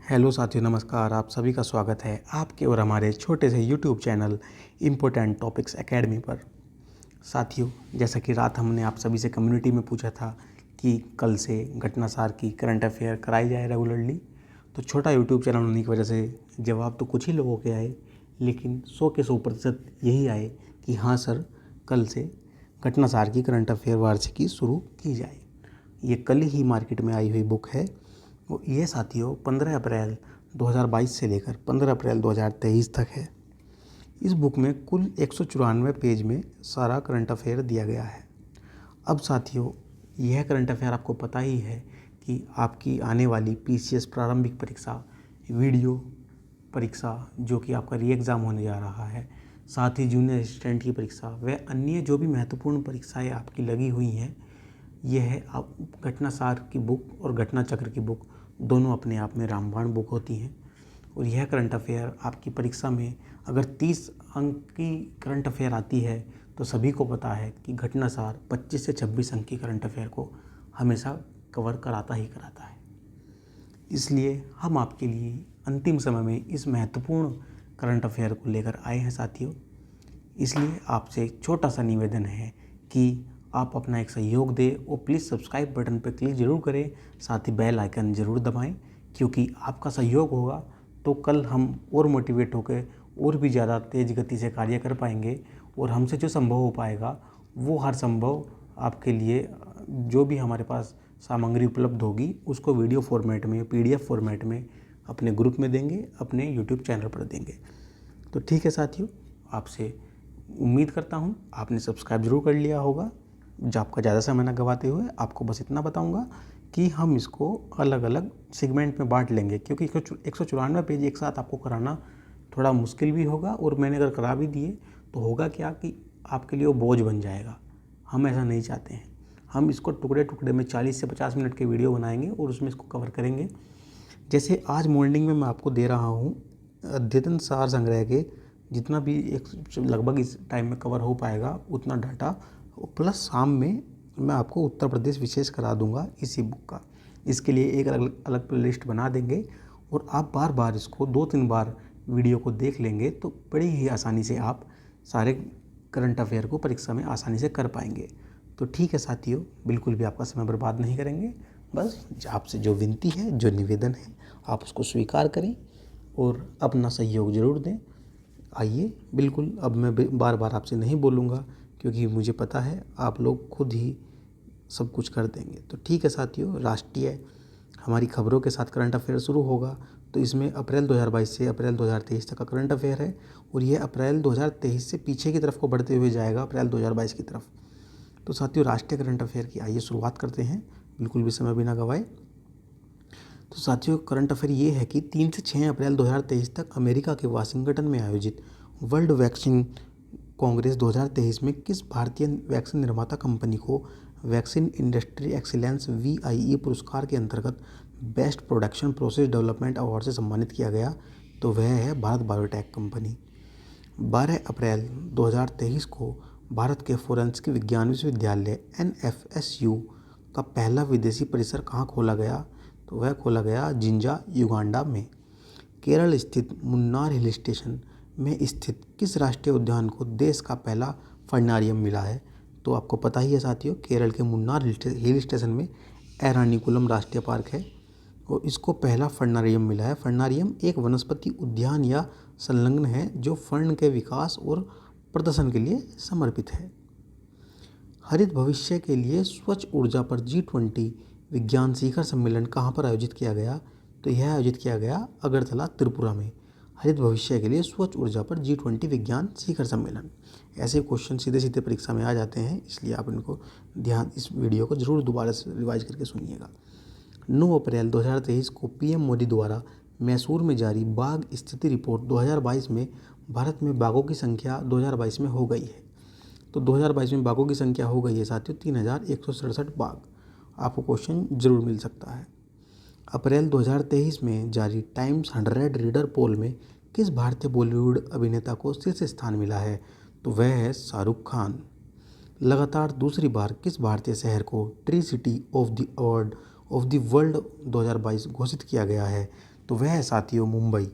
Hello साथियों, नमस्कार। आप सभी का स्वागत है आपके और हमारे छोटे से YouTube channel important topics academy पर। साथियों, जैसा कि रात हमने आप सभी से कम्युनिटी में पूछा था कि कल से घटनासार की करंट अफेयर कराई जाए रेगुलरली, तो छोटा यूट्यूब चैनल होने की वजह से जवाब तो कुछ ही लोगों के आए, लेकिन 100 के 100% यही आए कि हाँ सर, कल से घटनासार की करंट अफेयर वार्षिकी शुरू की जाए। ये कल ही मार्केट में आई हुई बुक है। ये साथियों 15 अप्रैल 2022 से लेकर 15 अप्रैल 2023 तक है। इस बुक में कुल 194 पेज में सारा करंट अफेयर दिया गया है। अब साथियों, यह करंट अफेयर आपको पता ही है कि आपकी आने वाली पीसीएस प्रारंभिक परीक्षा, वीडियो परीक्षा जो कि आपका री एग्ज़ाम होने जा रहा है, साथ ही जूनियर असिस्टेंट की परीक्षा व अन्य जो भी महत्वपूर्ण परीक्षाएं आपकी लगी हुई हैं, यह है आप घटनासार की बुक और घटना चक्र की बुक दोनों अपने आप में रामबाण बुक होती हैं। और यह करंट अफेयर आपकी परीक्षा में अगर 30 अंक की करंट अफेयर आती है तो सभी को पता है कि घटनासार 25 से 26 अंक की करंट अफेयर को हमेशा कवर कराता ही कराता है। इसलिए हम आपके लिए अंतिम समय में इस महत्वपूर्ण करंट अफेयर को लेकर आए हैं साथियों। इसलिए आपसे एक छोटा सा निवेदन है कि आप अपना एक सहयोग दें और प्लीज़ सब्सक्राइब बटन पर क्लिक ज़रूर करें, साथ ही बेल आइकन ज़रूर दबाएं, क्योंकि आपका सहयोग होगा तो कल हम और मोटिवेट होकर और भी ज़्यादा तेज़ गति से कार्य कर पाएंगे और हमसे जो संभव हो पाएगा वो हर संभव आपके लिए जो भी हमारे पास सामग्री उपलब्ध होगी उसको वीडियो फॉर्मेट में, पीडीएफ फॉर्मेट में अपने ग्रुप में देंगे, अपने यूट्यूब चैनल पर देंगे। तो ठीक है साथियों, आपसे उम्मीद करता हूँ आपने सब्सक्राइब जरूर कर लिया होगा। जो आपका ज़्यादा समय न गवाते हुए आपको बस इतना बताऊँगा कि हम इसको अलग अलग सेगमेंट में बांट लेंगे, क्योंकि 194 पेज एक साथ आपको कराना थोड़ा मुश्किल भी होगा और मैंने अगर करा भी दिए तो होगा क्या कि आपके लिए वो बोझ बन जाएगा। हम ऐसा नहीं चाहते हैं। हम इसको टुकड़े टुकड़े में 40 से 50 मिनट के वीडियो बनाएंगे और उसमें इसको कवर करेंगे। जैसे आज मॉर्निंग में मैं आपको दे रहा हूँ अद्यतन सार संग्रह के जितना भी एक लगभग इस टाइम में कवर हो पाएगा उतना डाटा, प्लस शाम में मैं आपको उत्तर प्रदेश विशेष करा दूंगा इसी बुक का। इसके लिए एक अलग अलग प्लेलिस्ट बना देंगे और आप बार बार इसको 2-3 बार वीडियो को देख लेंगे तो बड़ी ही आसानी से आप सारे करंट अफेयर को परीक्षा में आसानी से कर पाएंगे। तो ठीक है साथियों, बिल्कुल भी आपका समय बर्बाद नहीं करेंगे। बस आपसे जो विनती है, जो निवेदन है, आप उसको स्वीकार करें और अपना सहयोग ज़रूर दें। आइए, बिल्कुल अब मैं बार बार आपसे नहीं बोलूँगा, क्योंकि मुझे पता है आप लोग खुद ही सब कुछ कर देंगे। तो ठीक है साथियों, राष्ट्रीय हमारी खबरों के साथ करंट अफेयर शुरू होगा। तो इसमें अप्रैल 2022 से अप्रैल 2023 तक का करंट अफेयर है और यह अप्रैल 2023 से पीछे की तरफ को बढ़ते हुए जाएगा अप्रैल 2022 की तरफ। तो साथियों, राष्ट्रीय करंट अफेयर की आइए शुरुआत करते हैं, बिल्कुल भी समय बिना गवाए। तो साथियों, करंट अफेयर ये है कि 3 से 6 अप्रैल 2023 तक अमेरिका के वाशिंगटन में आयोजित वर्ल्ड वैक्सीन कांग्रेस 2023 में किस भारतीय वैक्सीन निर्माता कंपनी को वैक्सीन इंडस्ट्री एक्सीलेंस VIE पुरस्कार के अंतर्गत best production process development award से सम्मानित किया गया? तो वह है भारत बायोटेक कंपनी। 12 अप्रैल 2023 को भारत के फोरेंसिक विज्ञान विश्वविद्यालय NFSU का पहला विदेशी परिसर कहाँ खोला गया? तो वह खोला गया जिंजा, युगांडा में। केरल स्थित मुन्नार हिल स्टेशन में स्थित किस राष्ट्रीय उद्यान को देश का पहला फर्नारियम मिला है? तो आपको पता ही है साथियों, केरल के मुन्नार हिल स्टेशन में एरानीकुलम राष्ट्रीय पार्क है और इसको पहला फर्नारियम मिला है। फर्नारियम एक वनस्पति उद्यान या संलग्न है जो फर्ण के विकास और प्रदर्शन के लिए समर्पित है। हरित भविष्य के लिए स्वच्छ ऊर्जा पर G20 विज्ञान शिखर सम्मेलन कहाँ पर आयोजित किया गया? तो यह आयोजित किया गया अगरतला, त्रिपुरा में। हरित भविष्य के लिए स्वच्छ ऊर्जा पर G20 विज्ञान शिखर सम्मेलन। ऐसे क्वेश्चन सीधे सीधे परीक्षा में आ जाते हैं, इसलिए आप इनको ध्यान, इस वीडियो को जरूर दोबारा से रिवाइज करके सुनिएगा। 9 अप्रैल 2023 को PM मोदी द्वारा मैसूर में जारी बाघ स्थिति रिपोर्ट 2022 में भारत में बाघों की संख्या 2022 में हो गई है। तो 2022 में बाघों की संख्या हो गई है साथियों 3167 बाघ। आपको क्वेश्चन जरूर मिल सकता है। अप्रैल 2023 में जारी टाइम्स 100 रीडर पोल में किस भारतीय बॉलीवुड अभिनेता को शीर्ष स्थान मिला है? तो वह है शाहरुख खान। लगातार दूसरी बार किस भारतीय शहर को tree city of the award of the world 2022 घोषित किया गया है? तो वह है साथियों मुंबई।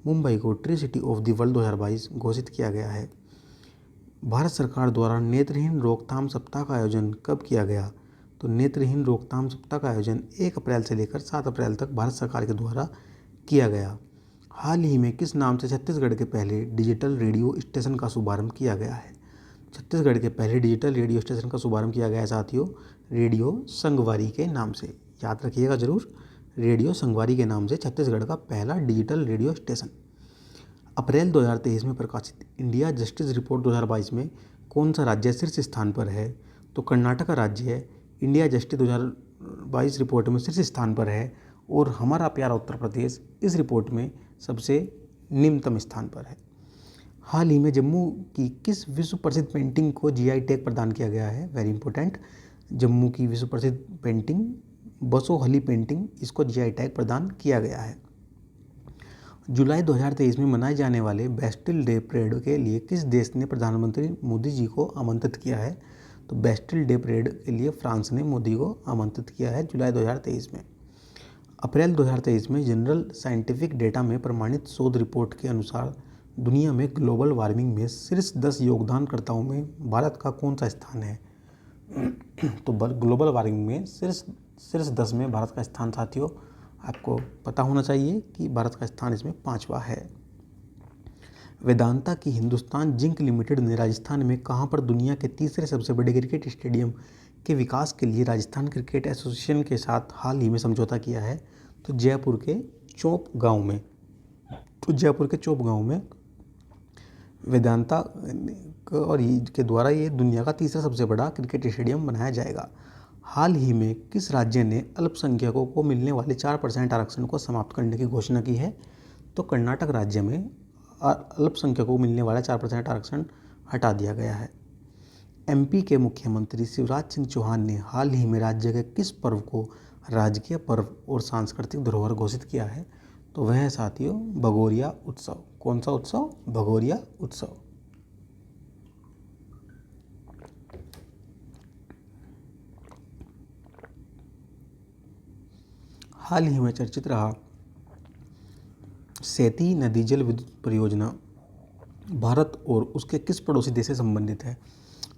मुंबई को tree city of the world 2022 घोषित किया गया है। भारत सरकार द्वारा नेत्रहीन रोकथाम सप्ताह का आयोजन कब किया गया? तो नेत्रहीन रोकथाम सप्ताह का आयोजन 1 अप्रैल से लेकर 7 अप्रैल तक भारत सरकार के द्वारा किया गया। हाल ही में किस नाम से छत्तीसगढ़ के पहले डिजिटल रेडियो स्टेशन का शुभारंभ किया गया है? छत्तीसगढ़ के पहले डिजिटल रेडियो स्टेशन का शुभारंभ किया गया है साथियों रेडियो संगवारी के नाम से। याद रखिएगा जरूर, रेडियो संगवारी के नाम से छत्तीसगढ़ का पहला डिजिटल रेडियो स्टेशन। अप्रैल 2023 में प्रकाशित इंडिया जस्टिस रिपोर्ट 2022 में कौन सा राज्य शीर्ष स्थान पर है? तो कर्नाटक राज्य है इंडिया जस्टिस 2022 रिपोर्ट में शीर्ष स्थान पर है, और हमारा प्यारा उत्तर प्रदेश इस रिपोर्ट में सबसे निम्नतम स्थान पर है। हाल ही में जम्मू की किस विश्व प्रसिद्ध पेंटिंग को जीआई टैग प्रदान किया गया है? वेरी इंपॉर्टेंट, जम्मू की विश्व प्रसिद्ध पेंटिंग बसोहली पेंटिंग, इसको जीआई टैग प्रदान किया गया है। जुलाई 2023 में मनाए जाने वाले बेस्टिल डे परेड के लिए किस देश ने प्रधानमंत्री मोदी जी को आमंत्रित किया है? तो बेस्टिल डे परेड के लिए फ्रांस ने मोदी को आमंत्रित किया है जुलाई 2023 में। अप्रैल 2023 में जनरल साइंटिफिक डेटा में प्रमाणित शोध रिपोर्ट के अनुसार दुनिया में ग्लोबल वार्मिंग में शीर्ष 10 योगदानकर्ताओं में भारत का कौन सा स्थान है? तो ग्लोबल वार्मिंग में शीर्ष 10 में भारत का स्थान साथियों आपको पता होना चाहिए कि भारत का स्थान इसमें 5वां है। वेदांता की हिंदुस्तान जिंक लिमिटेड ने राजस्थान में कहां पर दुनिया के तीसरे सबसे बड़े क्रिकेट स्टेडियम के विकास के लिए राजस्थान क्रिकेट एसोसिएशन के साथ हाल ही में समझौता किया है? तो जयपुर के चौप गांव में। तो जयपुर के चौप गांव में वेदांता और के द्वारा ये दुनिया का तीसरा सबसे बड़ा क्रिकेट स्टेडियम बनाया जाएगा। हाल ही में किस राज्य ने अल्पसंख्यकों को मिलने वाले 4% आरक्षण को समाप्त करने की घोषणा की है? तो कर्नाटक राज्य में अल्पसंख्यकों को मिलने वाला 4% आरक्षण हटा दिया गया है। एमपी के मुख्यमंत्री शिवराज सिंह चौहान ने हाल ही में राज्य के किस पर्व को राजकीय पर्व और सांस्कृतिक धरोहर घोषित किया है? तो वह है साथियों भगोरिया उत्सव। कौन सा उत्सव? भगोरिया उत्सव। हाल ही में चर्चित रहा सेती नदी जल विद्युत परियोजना भारत और उसके किस पड़ोसी देश से संबंधित है?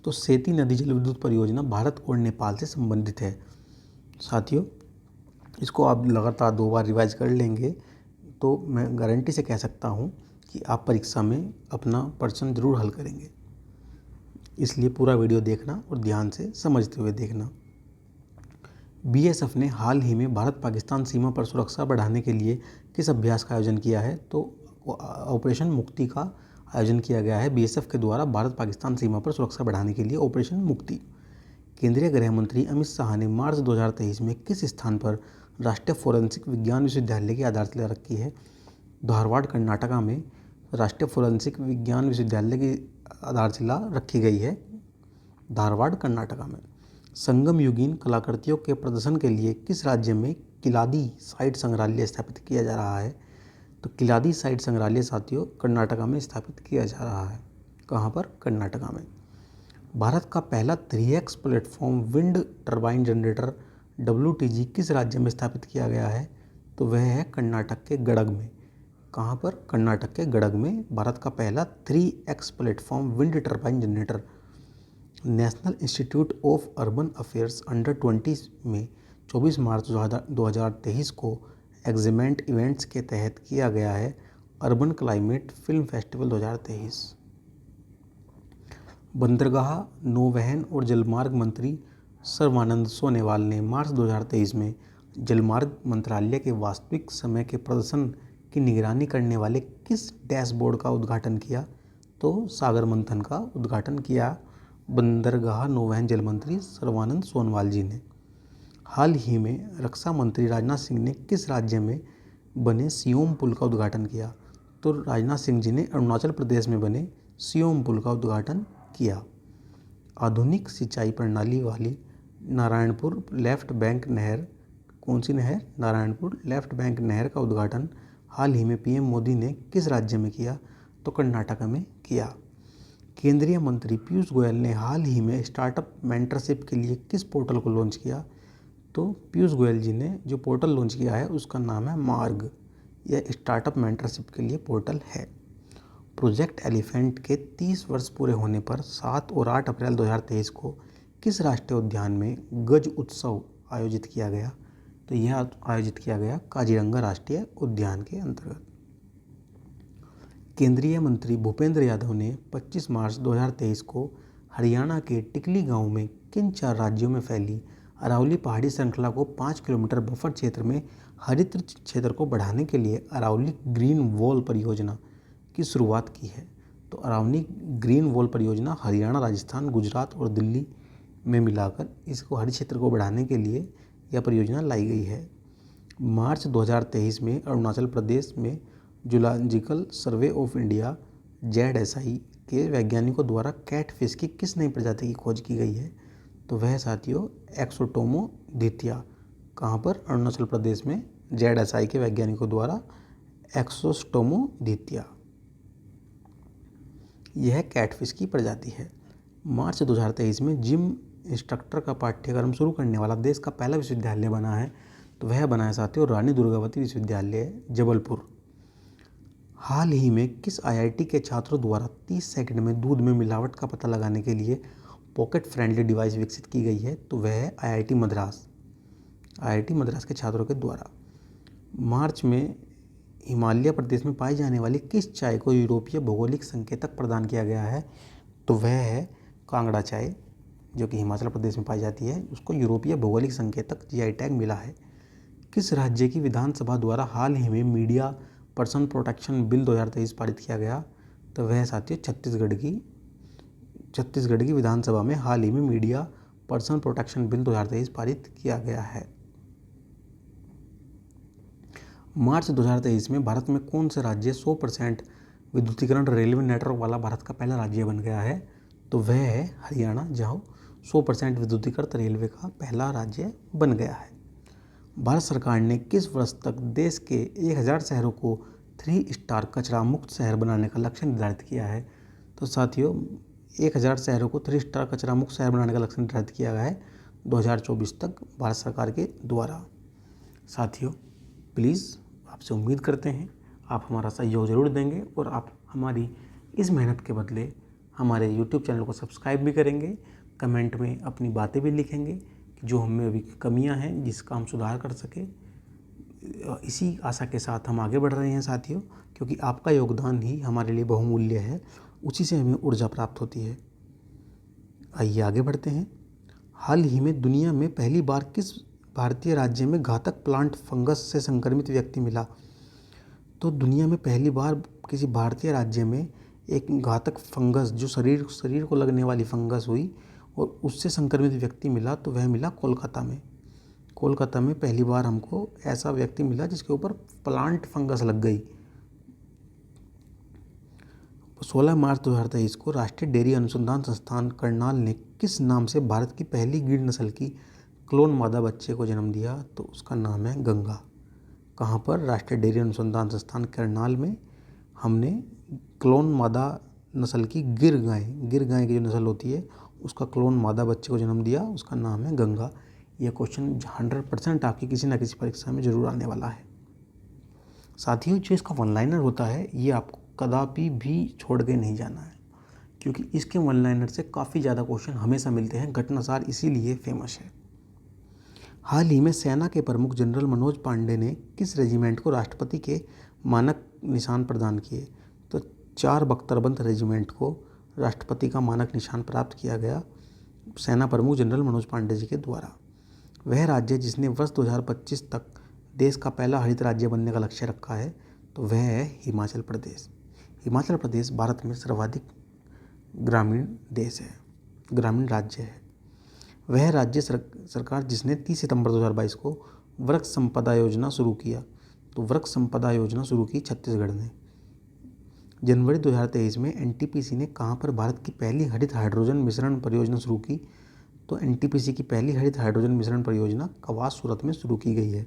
तो सेती नदी जल विद्युत परियोजना भारत और नेपाल से संबंधित है। साथियों इसको आप लगातार 2 बार रिवाइज कर लेंगे तो मैं गारंटी से कह सकता हूँ कि आप परीक्षा में अपना प्रश्न जरूर हल करेंगे। इसलिए पूरा वीडियो देखना और ध्यान से समझते हुए देखना। बीएसएफ ने हाल ही में भारत पाकिस्तान सीमा पर सुरक्षा बढ़ाने के लिए किस अभ्यास का आयोजन किया है? तो ऑपरेशन मुक्ति का आयोजन किया गया है बीएसएफ के द्वारा भारत पाकिस्तान सीमा पर सुरक्षा बढ़ाने के लिए ऑपरेशन मुक्ति। केंद्रीय गृह मंत्री अमित शाह ने मार्च 2023 में किस स्थान पर राष्ट्रीय फोरेंसिक विज्ञान विश्वविद्यालय की आधारशिला रखी है? धारवाड़ कर्नाटका में राष्ट्रीय फोरेंसिक विज्ञान विश्वविद्यालय की आधारशिला रखी गई है धारवाड़ कर्नाटका में। संगम युगीन कलाकृतियों के प्रदर्शन के लिए किस राज्य में किलादी साइट संग्रहालय स्थापित किया जा रहा है? तो किलादी साइट संग्रहालय साथियों कर्नाटका में स्थापित किया जा रहा है। कहाँ पर? कर्नाटका में। भारत का पहला 3x platform wind turbine generator WTG किस राज्य में स्थापित किया गया है? तो वह है कर्नाटक के गडग में। कहाँ पर? कर्नाटक के गडग में भारत का पहला 3x platform wind turbine generator national institute of urban affairs under 20 में 24 मार्च 2023 को एग्जीमेंट इवेंट्स के तहत किया गया है अर्बन क्लाइमेट फिल्म फेस्टिवल 2023। बंदरगाह, नौवहन और जलमार्ग मंत्री सर्बानंद सोनोवाल ने मार्च 2023 में जलमार्ग मंत्रालय के वास्तविक समय के प्रदर्शन की निगरानी करने वाले किस डैशबोर्ड का उद्घाटन किया? तो सागर मंथन का उद्घाटन किया बंदरगाह नौवहन जल मंत्री सर्बानंद सोनोवाल जी ने। हाल ही में रक्षा मंत्री राजनाथ सिंह ने किस राज्य में बने सियोम पुल का उद्घाटन किया? तो राजनाथ सिंह जी ने अरुणाचल प्रदेश में बने सियोम पुल का उद्घाटन किया। आधुनिक सिंचाई प्रणाली वाली नारायणपुर लेफ्ट बैंक नहर, कौन सी नहर? नारायणपुर लेफ्ट बैंक नहर का उद्घाटन हाल ही में पीएम मोदी ने किस राज्य में किया? तो कर्नाटक में किया। केंद्रीय मंत्री पीयूष गोयल ने हाल ही में स्टार्टअप मेंटरशिप के लिए किस पोर्टल को लॉन्च किया? तो पीयूष गोयल जी ने जो पोर्टल लॉन्च किया है उसका नाम है मार्ग। यह स्टार्टअप मेंटरशिप के लिए पोर्टल है। प्रोजेक्ट एलिफेंट के 30 वर्ष पूरे होने पर 7 और 8 अप्रैल 2023 को किस राष्ट्रीय उद्यान में गज उत्सव आयोजित किया गया? तो यह आयोजित किया गया काजीरंगा राष्ट्रीय उद्यान के अंतर्गत। केंद्रीय मंत्री भूपेंद्र यादव ने 25 मार्च 2023 को हरियाणा के टिकली गांव में किन 4 राज्यों में फैली अरावली पहाड़ी श्रृंखला को 5 किलोमीटर बफर क्षेत्र में हरित क्षेत्र को बढ़ाने के लिए अरावली ग्रीन वॉल परियोजना की शुरुआत की है? तो अरावली ग्रीन वॉल परियोजना हरियाणा, राजस्थान, गुजरात और दिल्ली में मिलाकर इसको हरित क्षेत्र को बढ़ाने के लिए यह परियोजना लाई गई है। मार्च 2023 में अरुणाचल प्रदेश में zoological survey of India (ZSI) के वैज्ञानिकों द्वारा कैटफिश की किस नई प्रजाति की खोज की गई है? तो वह साथियों एक्सोस्टोमोडिथिया। कहाँ पर? अरुणाचल प्रदेश में ZSI के वैज्ञानिकों द्वारा एक्सोस्टोमोडिथिया यह कैटफिश की प्रजाति है। मार्च 2023 में जिम इंस्ट्रक्टर का पाठ्यक्रम शुरू करने वाला देश का पहला विश्वविद्यालय बना है। तो वह बना है साथियों रानी दुर्गावती विश्वविद्यालय, जबलपुर। हाल ही में किस IIT के छात्रों द्वारा 30 सेकंड में दूध में मिलावट का पता लगाने के लिए पॉकेट फ्रेंडली डिवाइस विकसित की गई है? तो वह है IIT मद्रास के छात्रों के द्वारा। मार्च में हिमालय प्रदेश में पाई जाने वाली किस चाय को यूरोपीय भौगोलिक संकेतक प्रदान किया गया है? तो वह है कांगड़ा चाय, जो कि हिमाचल प्रदेश में पाई जाती है। उसको यूरोपीय भौगोलिक संकेतक GI टैग मिला है। किस राज्य की विधानसभा द्वारा हाल ही में मीडिया पर्सन प्रोटेक्शन बिल 2023 पारित किया गया? तो वह साथियों छत्तीसगढ़ की विधानसभा में हाल ही में मीडिया पर्सन प्रोटेक्शन बिल 2023 पारित किया गया है। मार्च 2023 में भारत में कौन सा राज्य 100% विद्युतीकरण रेलवे नेटवर्क वाला भारत का पहला राज्य बन गया है? तो वह है हरियाणा, जहाँ 100% विद्युतीकृत रेलवे का पहला राज्य बन गया है। भारत सरकार ने किस वर्ष तक देश के 1000 शहरों को 3 स्टार कचरा मुक्त शहर बनाने का लक्ष्य निर्धारित किया है? तो साथियों 1000 शहरों को 3 स्टार कचरा मुक्त शहर बनाने का लक्ष्य निर्धारित किया गया है 2024 तक भारत सरकार के द्वारा। साथियों प्लीज़ आपसे उम्मीद करते हैं आप हमारा सहयोग ज़रूर देंगे और आप हमारी इस मेहनत के बदले हमारे YouTube चैनल को सब्सक्राइब भी करेंगे, कमेंट में अपनी बातें भी लिखेंगे कि जो हमें अभी कमियां हैं जिसका हम सुधार कर सकें। इसी आशा के साथ हम आगे बढ़ रहे हैं साथियों, क्योंकि आपका योगदान ही हमारे लिए बहुमूल्य है, उसी से हमें ऊर्जा प्राप्त होती है। आइए आगे बढ़ते हैं। हाल ही में दुनिया में पहली बार किस भारतीय राज्य में घातक प्लांट फंगस से संक्रमित व्यक्ति मिला? तो दुनिया में पहली बार किसी भारतीय राज्य में एक घातक फंगस जो शरीर को लगने वाली फंगस हुई और उससे संक्रमित व्यक्ति मिला, तो वह मिला कोलकाता में पहली बार हमको ऐसा व्यक्ति मिला जिसके ऊपर प्लांट फंगस लग गई। 16 मार्च 2023 को राष्ट्रीय डेयरी अनुसंधान संस्थान करनाल ने किस नाम से भारत की पहली गिर नस्ल की क्लोन मादा बच्चे को जन्म दिया? तो उसका नाम है गंगा। कहाँ पर? राष्ट्रीय डेयरी अनुसंधान संस्थान करनाल में हमने क्लोन मादा नस्ल की गिर गाय की जो नस्ल होती है उसका क्लोन मादा बच्चे को जन्म दिया, उसका नाम है गंगा। यह क्वेश्चन 100% आपकी किसी न किसी परीक्षा में जरूर आने वाला है। साथियों जो इसका वन लाइनर होता है ये आपको कदापि भी छोड़ के नहीं जाना है, क्योंकि इसके वन लाइनर से काफ़ी ज़्यादा क्वेश्चन हमेशा मिलते हैं। घटनासार इसीलिए फेमस है। हाल ही में सेना के प्रमुख जनरल मनोज पांडे ने किस रेजिमेंट को राष्ट्रपति के मानक निशान प्रदान किए? तो 4 बख्तरबंद रेजिमेंट को राष्ट्रपति का मानक निशान प्राप्त किया गया सेना प्रमुख जनरल मनोज पांडे जी के द्वारा। वह राज्य जिसने वर्ष 2025 तक देश का पहला हरित राज्य बनने का लक्ष्य रखा है, तो वह है हिमाचल प्रदेश। हिमाचल प्रदेश भारत में सर्वाधिक ग्रामीण राज्य है। वह राज्य सरकार जिसने 30 सितंबर 2022 को वृक्ष संपदा योजना शुरू किया, तो वृक्ष संपदा योजना शुरू की छत्तीसगढ़ ने। जनवरी 2023 में NTPC ने कहाँ पर भारत की पहली हरित हाइड्रोजन मिश्रण परियोजना शुरू की? तो NTPC की पहली हरित हाइड्रोजन मिश्रण परियोजना कवास, सूरत में शुरू की गई है।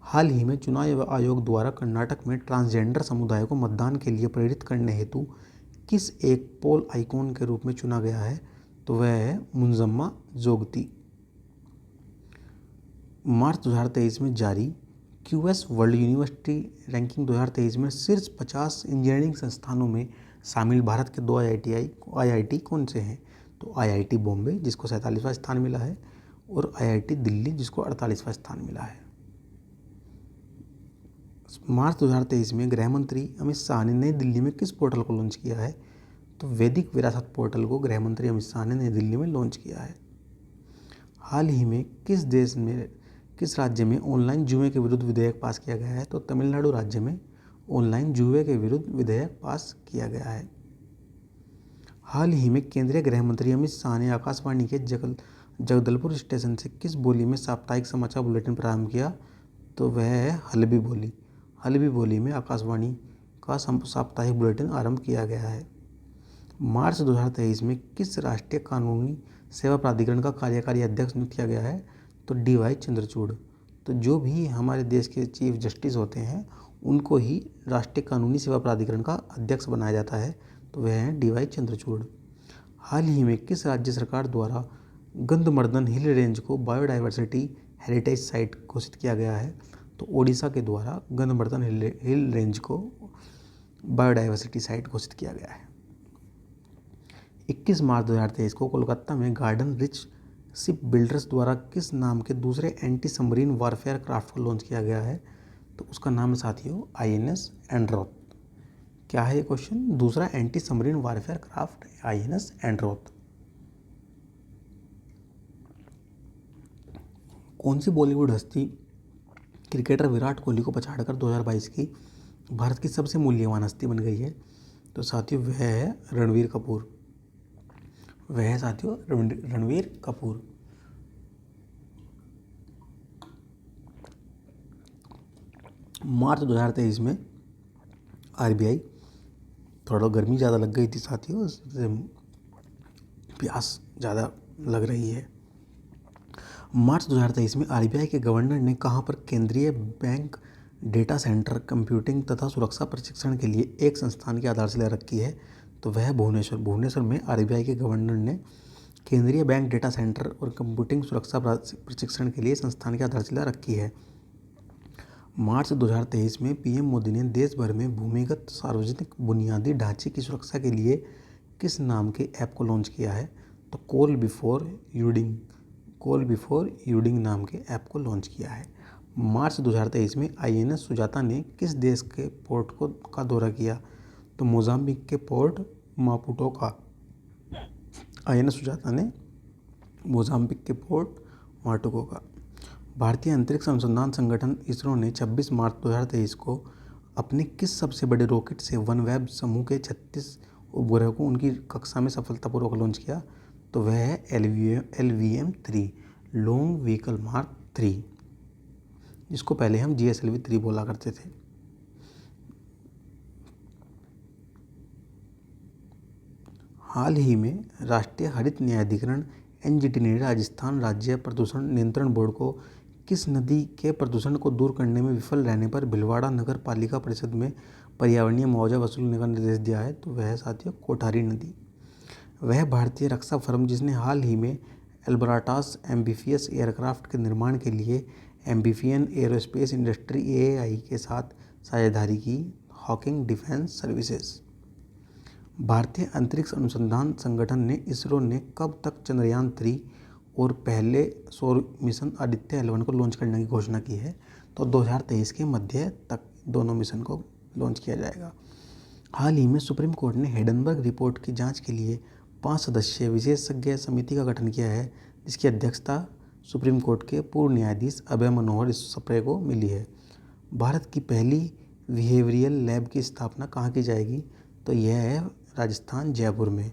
हाल ही में चुनाव आयोग द्वारा कर्नाटक में ट्रांसजेंडर समुदाय को मतदान के लिए प्रेरित करने हेतु किस एक पोल आइकॉन के रूप में चुना गया है? तो वह है मुंजम्मा जोगती। मार्च 2023 में जारी क्यूएस वर्ल्ड यूनिवर्सिटी रैंकिंग 2023 में शीर्ष 50 इंजीनियरिंग संस्थानों में शामिल भारत के 2 आईआईटी कौन से हैं? तो आईआईटी बॉम्बे जिसको 47वां स्थान मिला है और आईआईटी दिल्ली जिसको 48वां स्थान मिला है। मार्च 2023 में गृह मंत्री अमित शाह ने नई दिल्ली में किस पोर्टल को लॉन्च किया है? तो वैदिक विरासत पोर्टल को गृह मंत्री अमित शाह ने नई दिल्ली में लॉन्च किया है। हाल ही में किस राज्य में ऑनलाइन जुए के विरुद्ध विधेयक पास किया गया है? तो तमिलनाडु राज्य में ऑनलाइन जुए के विरुद्ध विधेयक पास किया गया है। हाल ही में केंद्रीय गृह मंत्री अमित शाह ने आकाशवाणी के जगदलपुर स्टेशन से किस बोली में साप्ताहिक समाचार बुलेटिन प्रारंभ किया? तो वह है हल्बी बोली। हल्बी बोली में आकाशवाणी का साप्ताहिक बुलेटिन आरंभ किया गया है। मार्च 2023 में किस राष्ट्रीय कानूनी सेवा प्राधिकरण का कार्यकारी अध्यक्ष नियुक्त किया गया है? तो DY चंद्रचूड़। तो जो भी हमारे देश के चीफ जस्टिस होते हैं उनको ही राष्ट्रीय कानूनी सेवा प्राधिकरण का अध्यक्ष बनाया जाता है, तो वह हैं DY चंद्रचूड़। हाल ही में किस राज्य सरकार द्वारा गंधमर्दन हिल रेंज को बायोडाइवर्सिटी हेरिटेज साइट घोषित किया गया है? तो ओडिशा के द्वारा गंधमर्दन हिल रेंज को बायोडाइवर्सिटी साइट घोषित किया गया है। 21 मार्च 2023 को कोलकाता में गार्डन रिच शिप बिल्डर्स द्वारा किस नाम के दूसरे एंटी सबमरीन वारफेयर क्राफ्ट को लॉन्च किया गया है? तो उसका नाम है साथियों INS एंड्रोथ। क्या है ये क्वेश्चन? दूसरा anti submarine warfare craft INS Androth. कौन सी बॉलीवुड हस्ती क्रिकेटर विराट कोहली को पछाड़कर 2022 की भारत की सबसे मूल्यवान हस्ती बन गई है? तो साथियों वह है रणवीर कपूर। वह है साथियों रणवीर कपूर। मार्च 2023 में RBI, थोड़ा गर्मी ज़्यादा लग गई थी साथियों, इससे प्यास ज़्यादा लग रही है। मार्च 2023 में RBI के गवर्नर ने कहाँ पर केंद्रीय बैंक डेटा सेंटर कंप्यूटिंग तथा सुरक्षा प्रशिक्षण के लिए एक संस्थान की आधारशिला रखी है? तो वह भुवनेश्वर में RBI के गवर्नर ने केंद्रीय बैंक डेटा सेंटर और कंप्यूटिंग सुरक्षा प्रशिक्षण के लिए संस्थान की आधारशिला रखी है। मार्च 2023 में PM मोदी ने देश भर में भूमिगत सार्वजनिक बुनियादी ढांचे की सुरक्षा के लिए किस नाम के ऐप को लॉन्च किया है? तो कॉल बिफोर यूडिंग नाम के ऐप को लॉन्च किया है। मार्च 2023 में INS सुजाता ने किस देश के पोर्ट का दौरा किया? तो मोजाम्बिक के पोर्ट मापुटो का। INS सुजाता ने मोजाम्बिक के पोर्ट मापुटो का। भारतीय अंतरिक्ष अनुसंधान संगठन इसरो ने 26 मार्च 2023 को अपने किस सबसे बड़े रॉकेट से वनवेब समूह के 36 उपग्रह को उनकी कक्षा में सफलतापूर्वक लॉन्च किया? तो वह है LVM-3 लॉन्ग व्हीकल मार्क 3, जिसको पहले हम GSLV-3 बोला करते थे। हाल ही में राष्ट्रीय हरित न्यायाधिकरण NGT ने राजस्थान राज्य प्रदूषण नियंत्रण बोर्ड को किस नदी के प्रदूषण को दूर करने में विफल रहने पर भीलवाड़ा नगर पालिका परिषद में पर्यावरणीय मुआवजा वसूलने का निर्देश दिया है? तो वह साथियों कोठारी नदी। वह भारतीय रक्षा फर्म जिसने हाल ही में एल्बर्टास एम्फीबियस एयरक्राफ्ट के निर्माण के लिए एम्फीबियन एरोस्पेस इंडस्ट्री AAI के साथ साझेदारी की, हॉकिंग डिफेंस सर्विसेज। भारतीय अंतरिक्ष अनुसंधान संगठन ने इसरो ने कब तक चंद्रयान 3 और पहले सौर मिशन आदित्य L1 को लॉन्च करने की घोषणा की है? तो 2023 के मध्य तक दोनों मिशन को लॉन्च किया जाएगा। हाल ही में सुप्रीम कोर्ट ने हिडेनबर्ग रिपोर्ट की जांच के लिए 5 सदस्यीय विशेषज्ञ समिति का गठन किया है, जिसकी अध्यक्षता सुप्रीम कोर्ट के पूर्व न्यायाधीश अभय मनोहर सप्रे को मिली है। भारत की पहली बिहेवियरल लैब की स्थापना कहाँ की जाएगी? तो यह है राजस्थान जयपुर में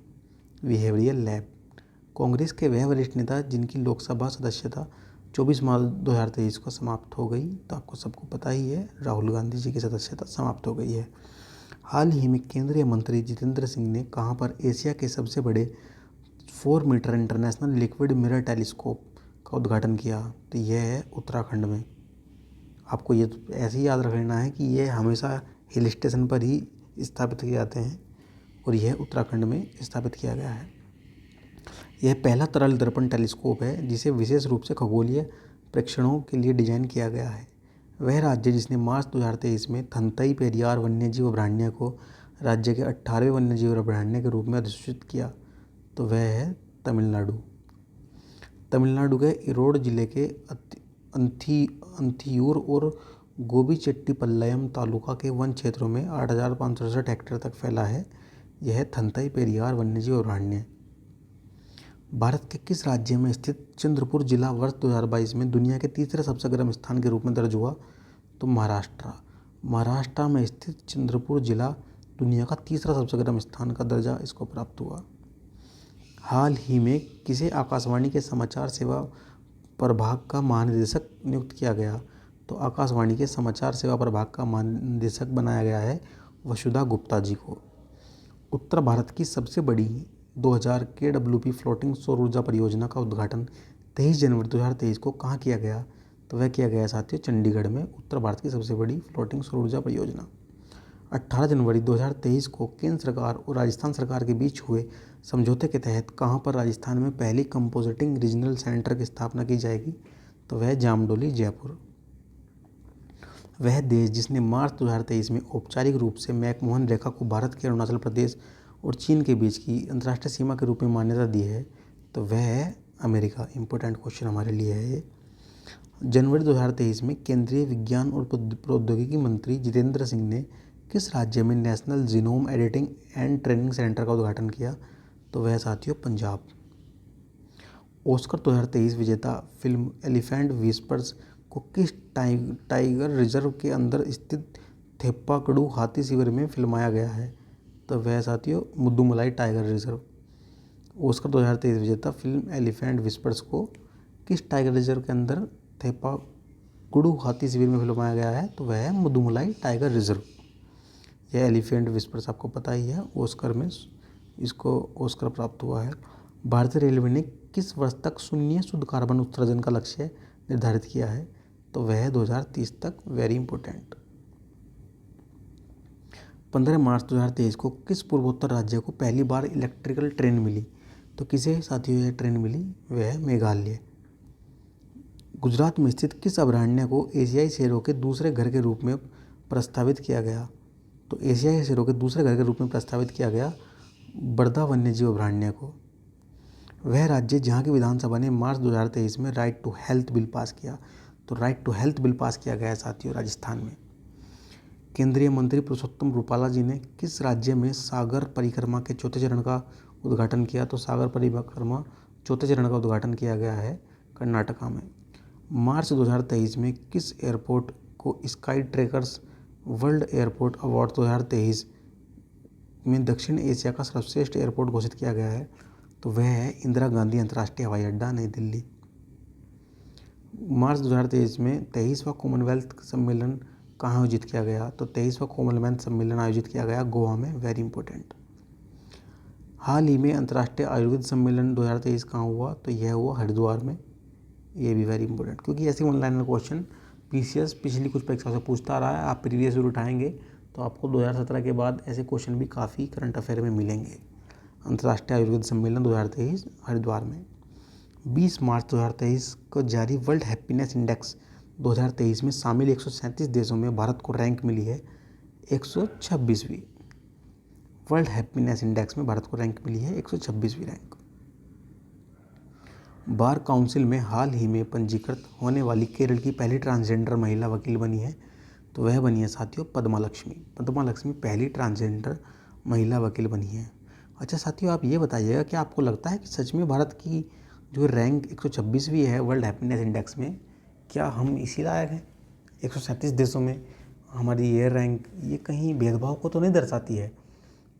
बिहेवियरल लैब। कांग्रेस के वह वरिष्ठ नेता जिनकी लोकसभा सदस्यता 24 मार्च 2023 को समाप्त हो गई, तो आपको सबको पता ही है, राहुल गांधी जी की सदस्यता समाप्त हो गई है। हाल ही में केंद्रीय मंत्री जितेंद्र सिंह ने कहाँ पर एशिया के सबसे बड़े 4 meter international liquid mirror telescope का उद्घाटन किया? तो यह है उत्तराखंड में। आपको ये तो ऐसे ही याद रख लेना है कि ये हमेशा हिल स्टेशन पर ही स्थापित किए जाते हैं और यह उत्तराखंड में स्थापित किया गया है। यह पहला तरल दर्पण टेलीस्कोप है जिसे विशेष रूप से खगोलीय प्रेक्षणों के लिए डिजाइन किया गया है। वह राज्य जिसने मार्च 2023 में थंतई पेरियार वन्यजीव अभयारण्य को राज्य के 18वें वन्यजीव अभयारण्य के रूप में अधिसूचित किया, तो वह है तमिलनाडु। तमिलनाडु के इरोड जिले के अंथियूर और गोबीचेट्टीपल्लयम तालुका के वन क्षेत्रों में 8,568 हेक्टेयर तक फैला है यह थंतई पेरियार वन्यजीव अभयारण्य। भारत के किस राज्य में स्थित चंद्रपुर जिला वर्ष 2022 में दुनिया के तीसरे सबसे गर्म स्थान के रूप में दर्ज हुआ, तो महाराष्ट्र। महाराष्ट्र में स्थित चंद्रपुर जिला दुनिया का तीसरा सबसे गर्म स्थान का दर्जा इसको प्राप्त हुआ। हाल ही में किसे आकाशवाणी के समाचार सेवा प्रभाग का महानिदेशक नियुक्त किया गया, तो आकाशवाणी के समाचार सेवा प्रभाग का महानिदेशक बनाया गया है वसुधा गुप्ता जी को। उत्तर भारत की सबसे बड़ी 2000 KWP फ्लोटिंग सौर ऊर्जा परियोजना का उद्घाटन 23 जनवरी 2023 को कहाँ किया गया, तो वह किया गया साथियों चंडीगढ़ में। उत्तर भारत की सबसे बड़ी फ्लोटिंग सौर ऊर्जा परियोजना 18 जनवरी 2023 को केंद्र सरकार और राजस्थान सरकार के बीच हुए समझौते के तहत कहाँ पर राजस्थान में पहली कंपोजिटिंग रीजनल सेंटर की स्थापना की जाएगी, तो वह जामडोली जयपुर। वह देश जिसने मार्च 2023 में औपचारिक रूप से मैकमोहन रेखा को भारत के अरुणाचल प्रदेश और चीन के बीच की अंतर्राष्ट्रीय सीमा के रूप में मान्यता दी है, तो वह है अमेरिका। इंपॉर्टेंट क्वेश्चन हमारे लिए है ये। जनवरी 2023 में केंद्रीय विज्ञान और प्रौद्योगिकी मंत्री जितेंद्र सिंह ने किस राज्य में national genome editing and training centre का उद्घाटन किया, तो वह साथियों पंजाब। ऑस्कर 2023 विजेता फिल्म एलिफेंट विस्पर्स को किस टाइगर रिजर्व के अंदर स्थित थेप्पाकड़ू हाथी शिविर में फिल्माया गया है, तो वह साथियों मुद्दुमलाई टाइगर रिजर्व। ऑस्कर 2023 विजेता फिल्म एलिफेंट विस्पर्स को किस टाइगर रिजर्व के अंदर थेप्पाकड़ू हाथी शिविर में फिल्माया गया है, तो वह है मुद्दुमलाई टाइगर रिजर्व। यह एलिफेंट विस्पर्स आपको पता ही है, ऑस्कर में इसको ऑस्कर प्राप्त हुआ है। भारतीय रेलवे ने किस वर्ष तक शून्य शुद्ध कार्बन उत्सर्जन का लक्ष्य निर्धारित किया है, तो वह 2030 तक। Very important. 15 मार्च 2023 को किस पूर्वोत्तर राज्य को पहली बार इलेक्ट्रिकल ट्रेन मिली, तो किसे साथियों यह ट्रेन मिली, वह है मेघालय। गुजरात में स्थित किस अभयारण्य को एशियाई शेरों के दूसरे घर के रूप में प्रस्तावित किया गया, तो एशियाई शेरों के दूसरे घर के रूप में प्रस्तावित किया गया बर्दा वन्यजीव अभयारण्य को। वह राज्य जहां की विधानसभा ने मार्च 2023 में right to health bill pass किया, तो right to health bill pass किया गया है साथियों राजस्थान में। केंद्रीय मंत्री पुरुषोत्तम रूपाला जी ने किस राज्य में सागर परिक्रमा के चौथे चरण का उद्घाटन किया, तो सागर परिक्रमा चौथे चरण का उद्घाटन किया गया है कर्नाटका में। मार्च 2023 में किस एयरपोर्ट को Skytrax world airport award 2023 में दक्षिण एशिया का सर्वश्रेष्ठ एयरपोर्ट घोषित किया गया है, तो वह है इंदिरा गांधी अंतर्राष्ट्रीय हवाई अड्डा नई दिल्ली। मार्च 2023 में 23वां कॉमनवेल्थ सम्मेलन कहाँ आयोजित किया गया, तो 23वां कॉमनवेल्थ सम्मेलन आयोजित किया गया गोवा में। Very important. हाल ही में अंतर्राष्ट्रीय आयुर्वेद सम्मेलन 2023 कहाँ हुआ, तो यह हुआ हरिद्वार में। ये भी वेरी इंपॉर्टेंट, क्योंकि ऐसे ऑनलाइन क्वेश्चन पीसीएस पिछली कुछ परीक्षाओं से पूछता आ रहा है। आप प्रीवियस ईयर उठाएंगे तो आपको 2017 के बाद ऐसे क्वेश्चन भी काफ़ी करंट अफेयर में मिलेंगे। अंतर्राष्ट्रीय आयुर्वेद सम्मेलन 2023 हरिद्वार में। 20 मार्च 2023 को जारी वर्ल्ड हैप्पीनेस इंडेक्स 2023 में शामिल 137 देशों में भारत को रैंक मिली है 126वीं। वर्ल्ड हैप्पीनेस इंडेक्स में भारत को रैंक मिली है 126वीं रैंक। बार काउंसिल में हाल ही में पंजीकृत होने वाली केरल की पहली ट्रांसजेंडर महिला वकील बनी है, तो वह बनी है साथियों पद्मा लक्ष्मी। पद्मा लक्ष्मी पहली ट्रांसजेंडर महिला वकील बनी है। अच्छा साथियों, आप ये बताइएगा कि आपको लगता है कि सच में भारत की जो रैंक 126वीं है वर्ल्ड हैप्पीनेस इंडेक्स में, क्या हम इसी लायक हैं? 137 देशों में हमारी ये रैंक, ये कहीं भेदभाव को तो नहीं दर्शाती है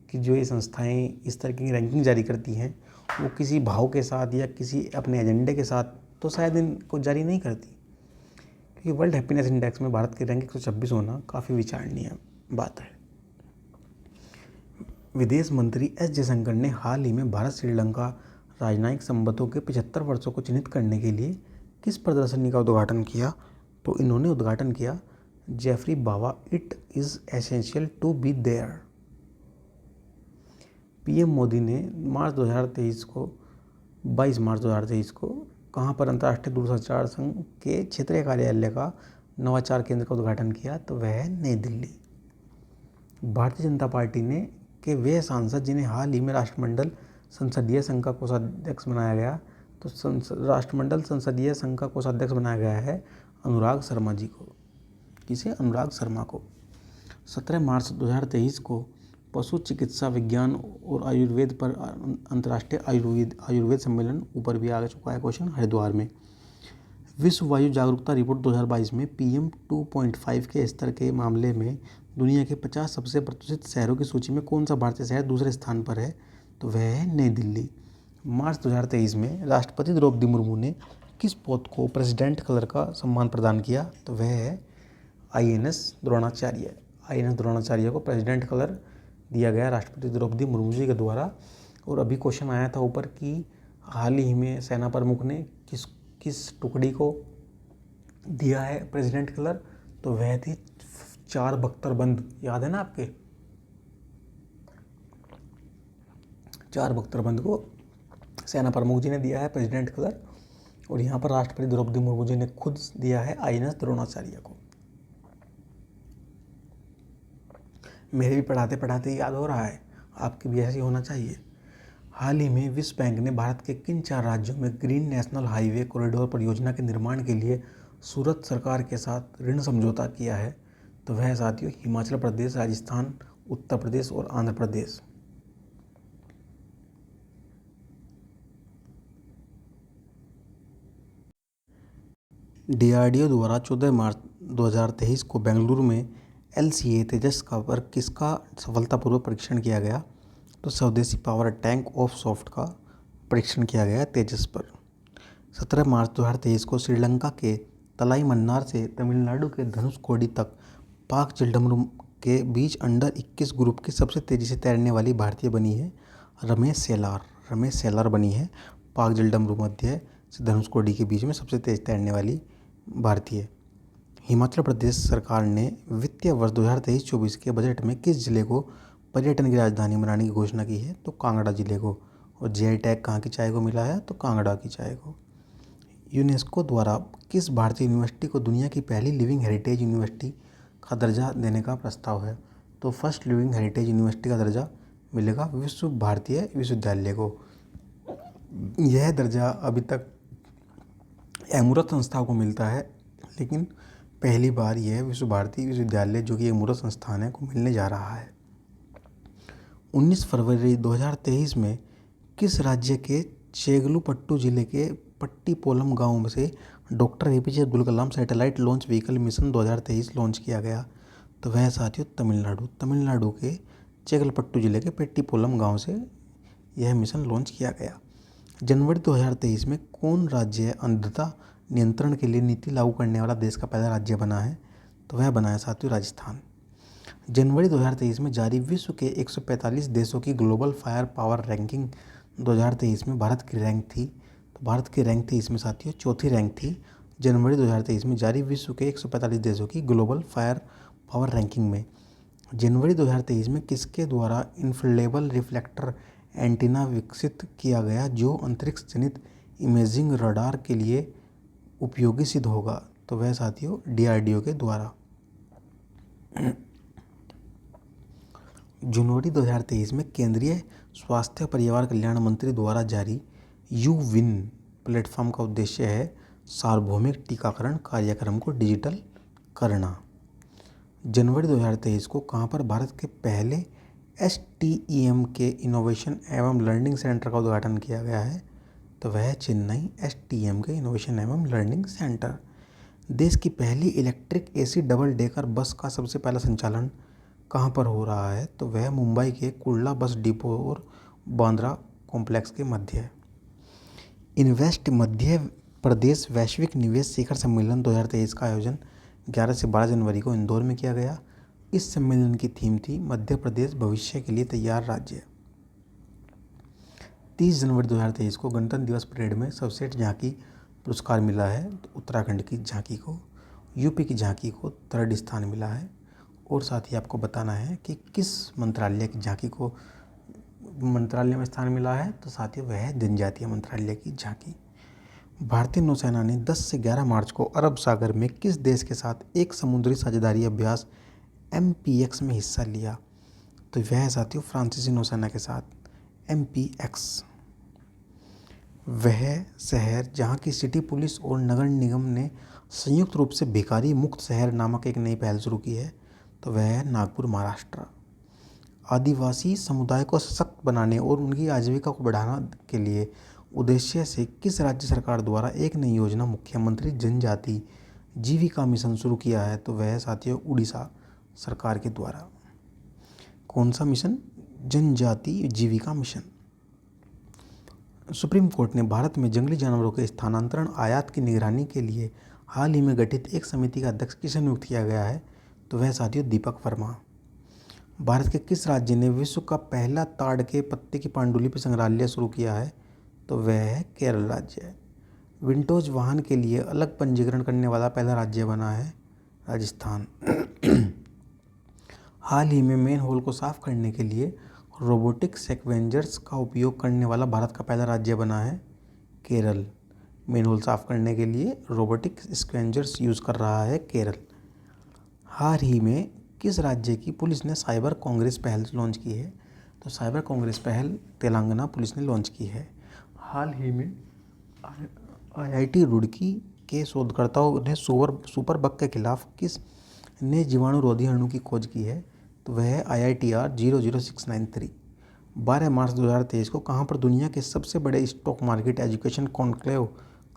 कि जो ये संस्थाएं इस तरह की रैंकिंग जारी करती हैं वो किसी भाव के साथ या किसी अपने एजेंडे के साथ तो शायद इनको जारी नहीं करती, क्योंकि वर्ल्ड हैप्पीनेस इंडेक्स में भारत की रैंक 126 होना काफ़ी विचारणीय बात है। विदेश मंत्री एस जयशंकर ने हाल ही में भारत श्रीलंका राजनयिक संबंधों के 75 वर्षों को चिन्हित करने के लिए किस प्रदर्शनी का उद्घाटन किया, तो इन्होंने उद्घाटन किया Geoffrey Bawa it is essential to be there. PM Modi ने 22 मार्च 2023 को कहाँ पर अंतर्राष्ट्रीय दूरसंचार संघ के क्षेत्रीय कार्यालय का नवाचार केंद्र का उद्घाटन किया? तो वह है नई दिल्ली। भारतीय जनता पार्टी ने के वे सांसद जिन्हें हाल ही में राष्ट्रमंडल संसदीय संघ का कोषाध्यक्ष बनाया गया, तो राष्ट्रमंडल संसदीय संघ का कोषाध्यक्ष बनाया गया है अनुराग शर्मा जी को। किसे? अनुराग शर्मा को। 17 मार्च 2023 को पशु चिकित्सा विज्ञान और आयुर्वेद पर अंतर्राष्ट्रीय आयुर्वेद सम्मेलन, ऊपर भी आ चुका है क्वेश्चन, हरिद्वार में। विश्व वायु जागरूकता रिपोर्ट 2022 में PM 2.5 के स्तर के मामले में दुनिया के 50 सबसे प्रदूषित शहरों की सूची में कौन सा भारतीय शहर दूसरे स्थान पर है? तो वह है नई दिल्ली। मार्च 2023 में राष्ट्रपति द्रौपदी मुर्मू ने किस पोत को प्रेसिडेंट कलर का सम्मान प्रदान किया? तो वह है INS द्रोणाचार्य। INS द्रोणाचार्य को प्रेसिडेंट कलर दिया गया राष्ट्रपति द्रौपदी मुर्मू जी के द्वारा। और अभी क्वेश्चन आया था ऊपर कि हाल ही में सेना प्रमुख ने किस टुकड़ी को दिया है प्रेसिडेंट कलर? तो वह थी 4 बख्तरबंद, याद है ना आपके? 4 बख्तरबंद को सेना प्रमुख जी ने दिया है प्रेसिडेंट कलर, और यहाँ पर राष्ट्रपति द्रौपदी मुर्मू जी ने खुद दिया है INS द्रोणाचार्य को। मेरे भी पढ़ाते पढ़ाते याद हो रहा है, आपके भी ऐसे ही होना चाहिए। हाल ही में विश्व बैंक ने भारत के किन 4 राज्यों में ग्रीन नेशनल हाईवे कॉरिडोर परियोजना के निर्माण के लिए सूरत सरकार के साथ ऋण समझौता किया है? तो वह साथियों हिमाचल प्रदेश, राजस्थान, उत्तर प्रदेश और आंध्र प्रदेश। DRDO द्वारा 14 मार्च 2023 को बेंगलुरु में LCA तेजस पर किसका सफलतापूर्वक परीक्षण किया गया? तो स्वदेशी पावर टैंक ऑफ सॉफ्ट का परीक्षण किया गया तेजस पर। 17 मार्च 2023 को श्रीलंका के तलाई मन्नार से तमिलनाडु के धनुषकोडी तक पाक झेलडमरू के बीच अंडर 21 ग्रुप की सबसे तेज़ी से तैरने वाली भारतीय बनी है रमेश सेलार बनी है पाक झेलडमरू मध्य से धनुषकोडी के बीच में सबसे तेज तैरने वाली भारतीय। हिमाचल प्रदेश सरकार ने वित्तीय वर्ष 2023-24 के बजट में किस जिले को पर्यटन की राजधानी बनाने की घोषणा की है? तो कांगड़ा जिले को। और GI टैग कहाँ की चाय को मिला है? तो कांगड़ा की चाय को। यूनेस्को द्वारा किस भारतीय यूनिवर्सिटी को दुनिया की पहली लिविंग हेरिटेज यूनिवर्सिटी का दर्जा देने का प्रस्ताव है? तो फर्स्ट लिविंग हेरिटेज यूनिवर्सिटी का दर्जा मिलेगा विश्व भारतीय विश्वविद्यालय को। यह दर्जा अभी तक अमूर्त संस्था को मिलता है, लेकिन पहली बार यह विश्व भारती विश्वविद्यालय, जो कि अमूर्त संस्थान है, को मिलने जा रहा है। 19 फरवरी 2023 में किस राज्य के चेगलूपट्टू जिले के पट्टीपोलम गांव से doctor APJ Abdul Kalam satellite launch vehicle mission 2023 launch किया गया? तो वह साथियों तमिलनाडु के चेगलपट्टू जिले के पट्टीपोलम गांव से यह मिशन लॉन्च किया गया। जनवरी 2023 में कौन राज्य अंधता नियंत्रण के लिए नीति लागू करने वाला देश का पहला राज्य बना है? तो वह बना है साथियों राजस्थान। जनवरी 2023 में जारी विश्व के 145 देशों की ग्लोबल फायर पावर रैंकिंग 2023 में भारत की रैंक थी। तो भारत की रैंक थी इसमें साथियों, चौथी रैंक थी जनवरी 2023 में जारी विश्व के 145 देशों की ग्लोबल फायर पावर रैंकिंग में। जनवरी 2023 में किसके द्वारा इन्फ्लेबल रिफ्लेक्टर एंटीना विकसित किया गया, जो अंतरिक्ष जनित इमेजिंग रडार के लिए उपयोगी सिद्ध होगा? तो वह साथियों DRDO के द्वारा। जनवरी 2023 में केंद्रीय स्वास्थ्य परिवार कल्याण मंत्री द्वारा जारी U-WIN प्लेटफॉर्म का उद्देश्य है सार्वभौमिक टीकाकरण कार्यक्रम को डिजिटल करना। जनवरी 2023 को कहाँ पर भारत के पहले STEM के इनोवेशन एवं लर्निंग सेंटर का उद्घाटन किया गया है? तो वह चेन्नई STM के इनोवेशन एवं लर्निंग सेंटर। देश की पहली electric AC double decker bus का सबसे पहला संचालन कहाँ पर हो रहा है? तो वह मुंबई के कुर्ला बस डिपो और बांद्रा कॉम्प्लेक्स के मध्य। इन्वेस्ट मध्य प्रदेश वैश्विक निवेश शिखर सम्मेलन 2023 का आयोजन 11 से 12 जनवरी को इंदौर में किया गया। इस सम्मेलन की थीम थी मध्य प्रदेश भविष्य के लिए तैयार राज्य। 30 जनवरी 2023 को गणतंत्र दिवस परेड में सर्वश्रेष्ठ झांकी पुरस्कार मिला है उत्तराखंड की झांकी को। यूपी की झांकी को 3rd स्थान मिला है। और साथ ही आपको बताना है कि किस मंत्रालय की झांकी को मंत्रालय में स्थान मिला है? तो साथियों वह है जनजातीय मंत्रालय की झांकी। भारतीय नौसेना ने 10 से 11 मार्च को अरब सागर में किस देश के साथ एक समुद्री साझेदारी अभ्यास MPX में हिस्सा लिया? तो वह है साथियों फ्रांसीसी नौसेना के साथ MPX। वह शहर जहां की सिटी पुलिस और नगर निगम ने संयुक्त रूप से भिखारी मुक्त शहर नामक एक नई पहल शुरू की है, तो वह है नागपुर, महाराष्ट्र। आदिवासी समुदाय को सशक्त बनाने और उनकी आजीविका को बढ़ाने के लिए उद्देश्य से किस राज्य सरकार द्वारा एक नई योजना मुख्यमंत्री जनजाति जीविका मिशन शुरू किया है? तो वह साथियों उड़ीसा सरकार के द्वारा। कौन सा मिशन? जनजाति जीविका मिशन। सुप्रीम कोर्ट ने भारत में जंगली जानवरों के स्थानांतरण आयात की निगरानी के लिए हाल ही में गठित एक समिति का अध्यक्ष किसे नियुक्त किया गया है? तो वह साथियों दीपक वर्मा। भारत के किस राज्य ने विश्व का पहला ताड़ के पत्ते की पांडुलिपि संग्रहालय शुरू किया है? तो वह है केरल राज्य। विंटोज वाहन के लिए अलग पंजीकरण करने वाला पहला राज्य बना है राजस्थान। हाल ही में मेन होल को साफ करने के लिए रोबोटिक स्कैवेंजर्स का उपयोग करने वाला भारत का पहला राज्य बना है केरल। मेन होल साफ करने के लिए रोबोटिक स्कैवेंजर्स यूज़ कर रहा है केरल। हाल ही में किस राज्य की पुलिस ने साइबर कांग्रेस पहल लॉन्च की है? तो साइबर कांग्रेस पहल तेलंगाना पुलिस ने लॉन्च की है। हाल ही में IIT रुड़की के शोधकर्ताओं ने सुपर बग के खिलाफ किस नए जीवाणुरोधी अणु की खोज की है? तो वह है IITR 00693। 12 मार्च 2023 को कहाँ पर दुनिया के सबसे बड़े स्टॉक मार्केट एजुकेशन कॉन्क्लेव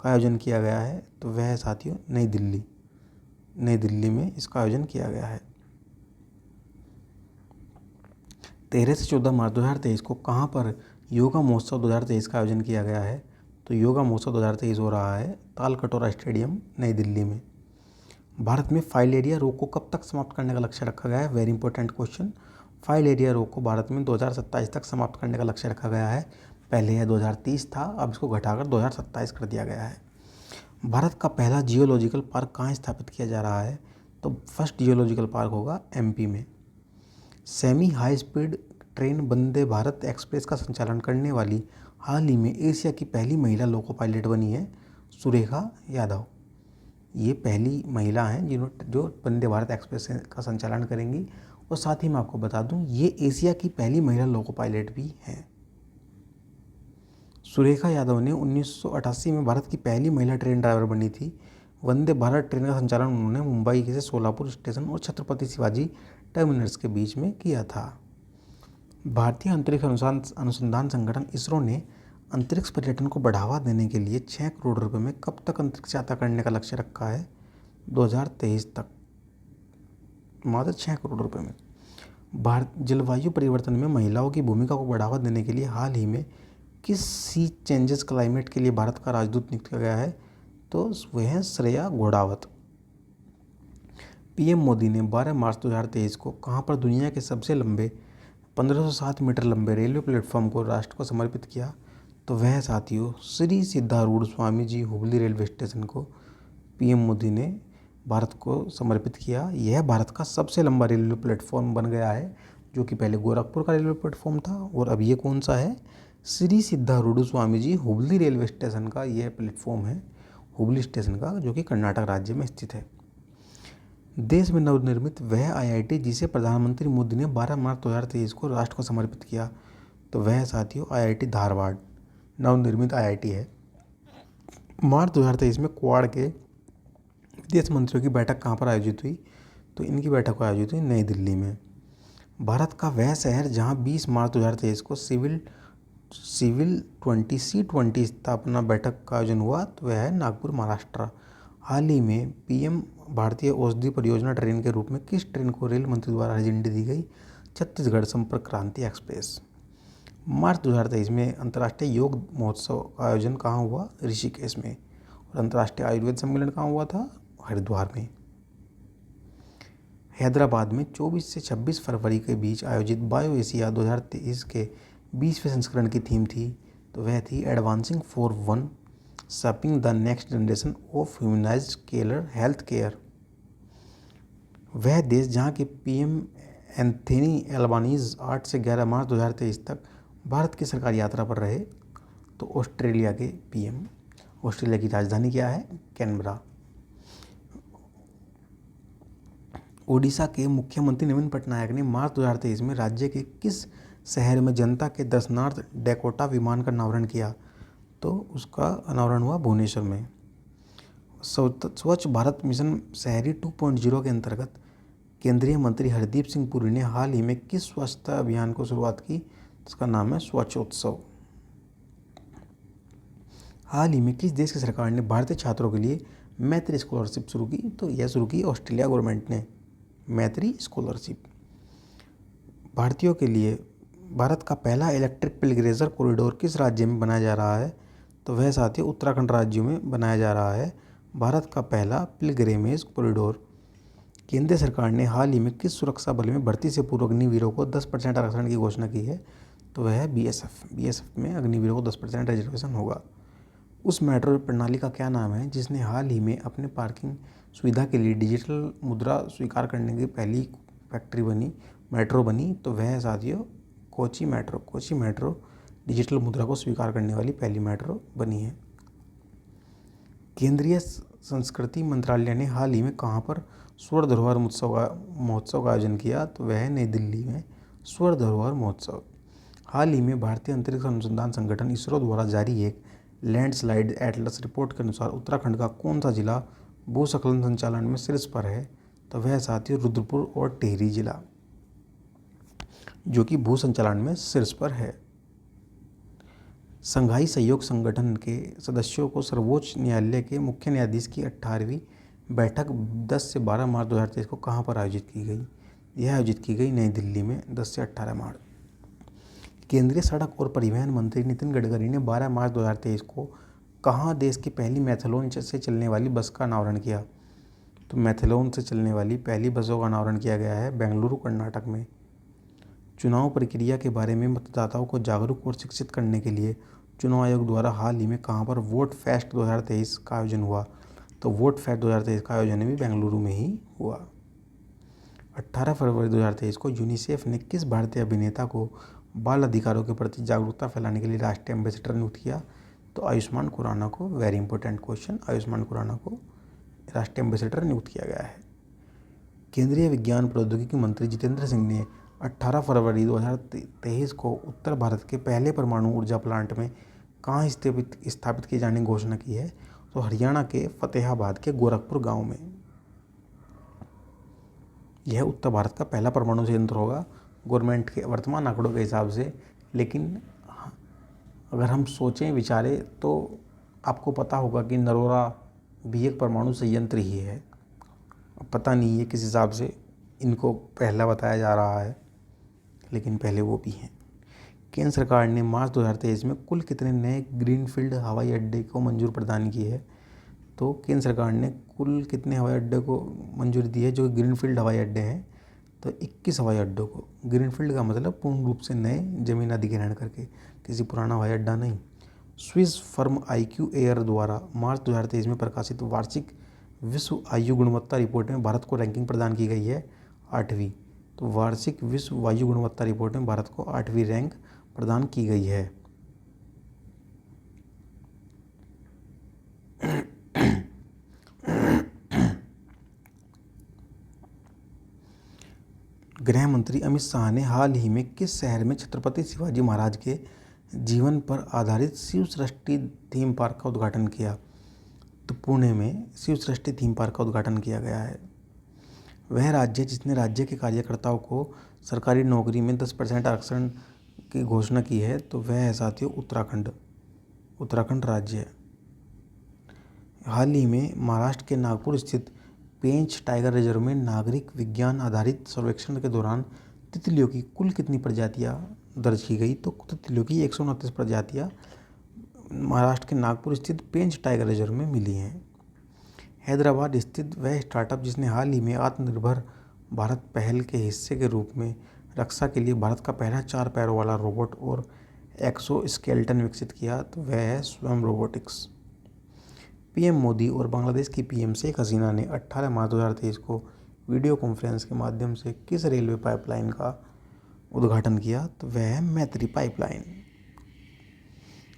का आयोजन किया गया है? तो वह है साथियों नई दिल्ली। नई दिल्ली में इसका आयोजन किया गया है। 13 से 14 मार्च 2023 को कहाँ पर योगा महोत्सव 2023 का आयोजन किया गया है? तो योगा महोत्सव 2023 हो रहा है तालकटोरा स्टेडियम, नई दिल्ली में। भारत में फाइलेरिया रोग को कब तक समाप्त करने का लक्ष्य रखा गया है? Very important question. फाइलेरिया रोग को भारत में 2027 तक समाप्त करने का लक्ष्य रखा गया है। पहले यह 2030 था, अब इसको घटाकर 2027 कर दिया गया है। भारत का पहला जियोलॉजिकल पार्क कहाँ स्थापित किया जा रहा है? तो फर्स्ट जियोलॉजिकल पार्क होगा MP में। Semi high speed train Vande Bharat express का संचालन करने वाली हाल ही में एशिया की पहली महिला लोको पायलट बनी है सुरेखा यादव। ये पहली महिला हैं जो वंदे भारत एक्सप्रेस का संचालन करेंगी। और साथ ही मैं आपको बता दूं ये एशिया की पहली महिला लोको पायलट भी हैं। सुरेखा यादव ने 1988 में भारत की पहली महिला ट्रेन ड्राइवर बनी थी। वंदे भारत ट्रेन का संचालन उन्होंने मुंबई से सोलापुर स्टेशन और छत्रपति शिवाजी टर्मिनस के बीच में किया था। भारतीय अंतरिक्ष अनुसंधान संगठन इसरो ने अंतरिक्ष पर्यटन को बढ़ावा देने के लिए 6 करोड़ रुपए में कब तक अंतरिक्ष यात्रा करने का लक्ष्य रखा है? 2023 तक, मात्र 6 करोड़ रुपए में। भारत जलवायु परिवर्तन में महिलाओं की भूमिका को बढ़ावा देने के लिए हाल ही में किस सी चेंजेस क्लाइमेट के लिए भारत का राजदूत नियुक्त किया गया है? तो वह है श्रेया घोड़ावत। PM मोदी ने 12 मार्च 2023 को कहाँ पर दुनिया के सबसे लंबे 1507 मीटर लंबे रेलवे प्लेटफॉर्म को राष्ट्र को समर्पित किया? तो वह साथियों श्री सिद्धारूढ़ स्वामी जी हुबली रेलवे स्टेशन को PM मोदी ने भारत को समर्पित किया। यह भारत का सबसे लंबा रेलवे प्लेटफॉर्म बन गया है, जो कि पहले गोरखपुर का रेलवे प्लेटफॉर्म था और अब ये कौन सा है? श्री सिद्धारूढ़ स्वामी जी हुबली रेलवे स्टेशन का यह प्लेटफॉर्म है, हुबली स्टेशन का, जो कि कर्नाटक राज्य में स्थित है। देश में नवनिर्मित वह IIT जिसे प्रधानमंत्री मोदी ने 12 मार्च 2023 को राष्ट्र को समर्पित किया? तो वह साथियों IIT धारवाड़ नवनिर्मित IIT है। मार्च 2023 में क्वाड के विदेश मंत्रियों की बैठक कहाँ पर आयोजित हुई? तो इनकी बैठक आयोजित हुई नई दिल्ली में। भारत का वह शहर जहाँ 20 मार्च 2023 को सिविल C20 स्थापना बैठक का आयोजन हुआ, तो वह है नागपुर, महाराष्ट्र। हाल ही में PM भारतीय औषधि परियोजना ट्रेन के रूप में किस ट्रेन को रेल मंत्री द्वारा हरी झंडी दी गई? छत्तीसगढ़ संपर्क क्रांति एक्सप्रेस। मार्च 2023 में अंतर्राष्ट्रीय योग महोत्सव का आयोजन कहाँ हुआ? ऋषिकेश में। और अंतर्राष्ट्रीय आयुर्वेद सम्मेलन कहाँ हुआ था? हरिद्वार में। हैदराबाद में 24 से 26 फरवरी के बीच आयोजित बायो एशिया 2023 के 20वें संस्करण की थीम थी, तो वह थी advancing for one shaping the next generation of humanised care health care. वह देश जहाँ के PM एंथनी एल्बानीज 8 से 11 मार्च 2023 तक भारत की सरकारी यात्रा पर रहे, तो ऑस्ट्रेलिया के PM। ऑस्ट्रेलिया की राजधानी क्या है? कैनबरा। ओडिशा के मुख्यमंत्री नवीन पटनायक ने मार्च 2023 में राज्य के किस शहर में जनता के दर्शनार्थ डैकोटा विमान का अनावरण किया? तो उसका अनावरण हुआ भुवनेश्वर में। स्वच्छ भारत मिशन शहरी 2.0 के अंतर्गत केंद्रीय मंत्री हरदीप सिंह पुरी ने हाल ही में किस स्वच्छता अभियान को शुरुआत की? इसका नाम है स्वच्छोत्सव। हाल ही में किस देश की सरकार ने भारतीय छात्रों के लिए मैत्री स्कॉलरशिप शुरू की? तो यह शुरू की ऑस्ट्रेलिया गवर्नमेंट ने मैत्री स्कॉलरशिप। भारतीयों के लिए भारत का पहला इलेक्ट्रिक पिलग्रेजर कॉरिडोर किस राज्य में बनाया जा रहा है? तो वह साथियों उत्तराखंड राज्य में बनाया जा रहा है भारत का पहला पिलग्रिमेज कॉरिडोर। केंद्र सरकार ने हाल ही में किस सुरक्षा बल में भर्ती से पूर्व अग्निवीरों को 10% आरक्षण की घोषणा की है? तो वह है बीएसएफ में अग्निवीरों को 10% रिजर्वेशन होगा। उस मेट्रो प्रणाली का क्या नाम है जिसने हाल ही में अपने पार्किंग सुविधा के लिए डिजिटल मुद्रा स्वीकार करने की पहली मेट्रो बनी? तो वह है साथियों कोची मेट्रो डिजिटल मुद्रा को स्वीकार करने वाली पहली मेट्रो बनी है। केंद्रीय संस्कृति मंत्रालय ने हाल ही में कहाँ पर स्वर्ण धरोहर महोत्सव का आयोजन किया? तो वह है नई दिल्ली में स्वर्ण धरोहर महोत्सव। हाल ही में भारतीय अंतरिक्ष अनुसंधान संगठन इसरो द्वारा जारी एक लैंडस्लाइड एटलस रिपोर्ट के अनुसार उत्तराखंड का कौन सा जिला भूस्खलन संचालन में शीर्ष पर है? तो वह साथियों रुद्रपुर और टिहरी जिला जो कि भू संचालन में शीर्ष पर है। संघाई सहयोग संगठन के सदस्यों को सर्वोच्च न्यायालय के मुख्य न्यायाधीश की 18वीं बैठक 10 से 12 मार्च 2023 को कहाँ पर आयोजित की गई? यह आयोजित की गई नई दिल्ली में 10 से 18 मार्च। केंद्रीय सड़क और परिवहन मंत्री नितिन गडकरी ने 12 मार्च 2023 को कहाँ देश की पहली मैथलोन से चलने वाली बस का अनावरण किया? तो मैथलोन से चलने वाली पहली बसों का अनावरण किया गया है बेंगलुरु कर्नाटक में। चुनाव प्रक्रिया के बारे में मतदाताओं को जागरूक और शिक्षित करने के लिए चुनाव आयोग द्वारा हाल ही में कहाँ पर वोट फेस्ट 2023 का आयोजन हुआ? तो वोट फेस्ट 2023 का आयोजन भी बेंगलुरु में ही हुआ। 18 फरवरी 2023 को यूनिसेफ ने किस भारतीय अभिनेता को बाल अधिकारों के प्रति जागरूकता फैलाने के लिए राष्ट्रीय एम्बेसडर नियुक्त किया? तो आयुष्मान खुराना को, very important question, Ayushmann Khurrana को राष्ट्रीय एम्बेसडर नियुक्त किया गया है। केंद्रीय विज्ञान प्रौद्योगिकी मंत्री जितेंद्र सिंह ने 18 फरवरी 2023 को उत्तर भारत के पहले परमाणु ऊर्जा प्लांट में कहाँ स्थापित किए जाने की घोषणा की है? तो हरियाणा के फतेहाबाद के गोरखपुर गांव में। यह उत्तर भारत का पहला परमाणु संयंत्र होगा गवर्नमेंट के वर्तमान आंकड़ों के हिसाब से। लेकिन अगर हम सोचें विचारें तो आपको पता होगा कि नरोरा भी एक परमाणु संयंत्र ही है। पता नहीं है किस हिसाब से इनको पहला बताया जा रहा है, लेकिन पहले वो भी हैं। केंद्र सरकार ने मार्च 2023 में कुल कितने नए ग्रीनफील्ड हवाई अड्डे को मंजूरी प्रदान की है? तो केंद्र सरकार ने कुल कितने हवाई अड्डे को मंजूरी दी है जो ग्रीनफील्ड हवाई अड्डे हैं? तो 21 हवाई अड्डों को। ग्रीनफील्ड का मतलब पूर्ण रूप से नए, जमीन अधिग्रहण करके, किसी पुराना हवाई अड्डा नहीं। स्विस फर्म IQ एयर द्वारा मार्च 2023 में प्रकाशित वार्षिक विश्व वायु गुणवत्ता रिपोर्ट में भारत को रैंकिंग प्रदान की गई है 8वीं। तो वार्षिक विश्व वायु गुणवत्ता रिपोर्ट में भारत को 8वीं रैंक प्रदान की गई है। गृह मंत्री अमित शाह ने हाल ही में किस शहर में छत्रपति शिवाजी महाराज के जीवन पर आधारित शिव सृष्टि थीम पार्क का उद्घाटन किया? तो पुणे में शिव सृष्टि थीम पार्क का उद्घाटन किया गया है। वह राज्य जिसने राज्य के कार्यकर्ताओं को सरकारी नौकरी में 10% आरक्षण की घोषणा की है, तो वह है साथियों उत्तराखंड राज्य। हाल ही में महाराष्ट्र के नागपुर स्थित पेंच टाइगर रिजर्व में नागरिक विज्ञान आधारित सर्वेक्षण के दौरान तितलियों की कुल कितनी प्रजातियां दर्ज की गई? तो तितलियों की 129 प्रजातियां महाराष्ट्र के नागपुर स्थित पेंच टाइगर रिजर्व में मिली हैं। हैदराबाद स्थित वह स्टार्टअप जिसने हाल ही में आत्मनिर्भर भारत पहल के हिस्से के रूप में रक्षा के लिए भारत का पहला 4 पैरों वाला रोबोट और एक्सोस्केलेटन विकसित किया, तो वह है स्वयं रोबोटिक्स। पीएम मोदी और बांग्लादेश की पीएम शेख हसीना ने 18 मार्च 2023 को वीडियो कॉन्फ्रेंस के माध्यम से किस रेलवे पाइपलाइन का उद्घाटन किया? तो वह है मैत्री पाइपलाइन।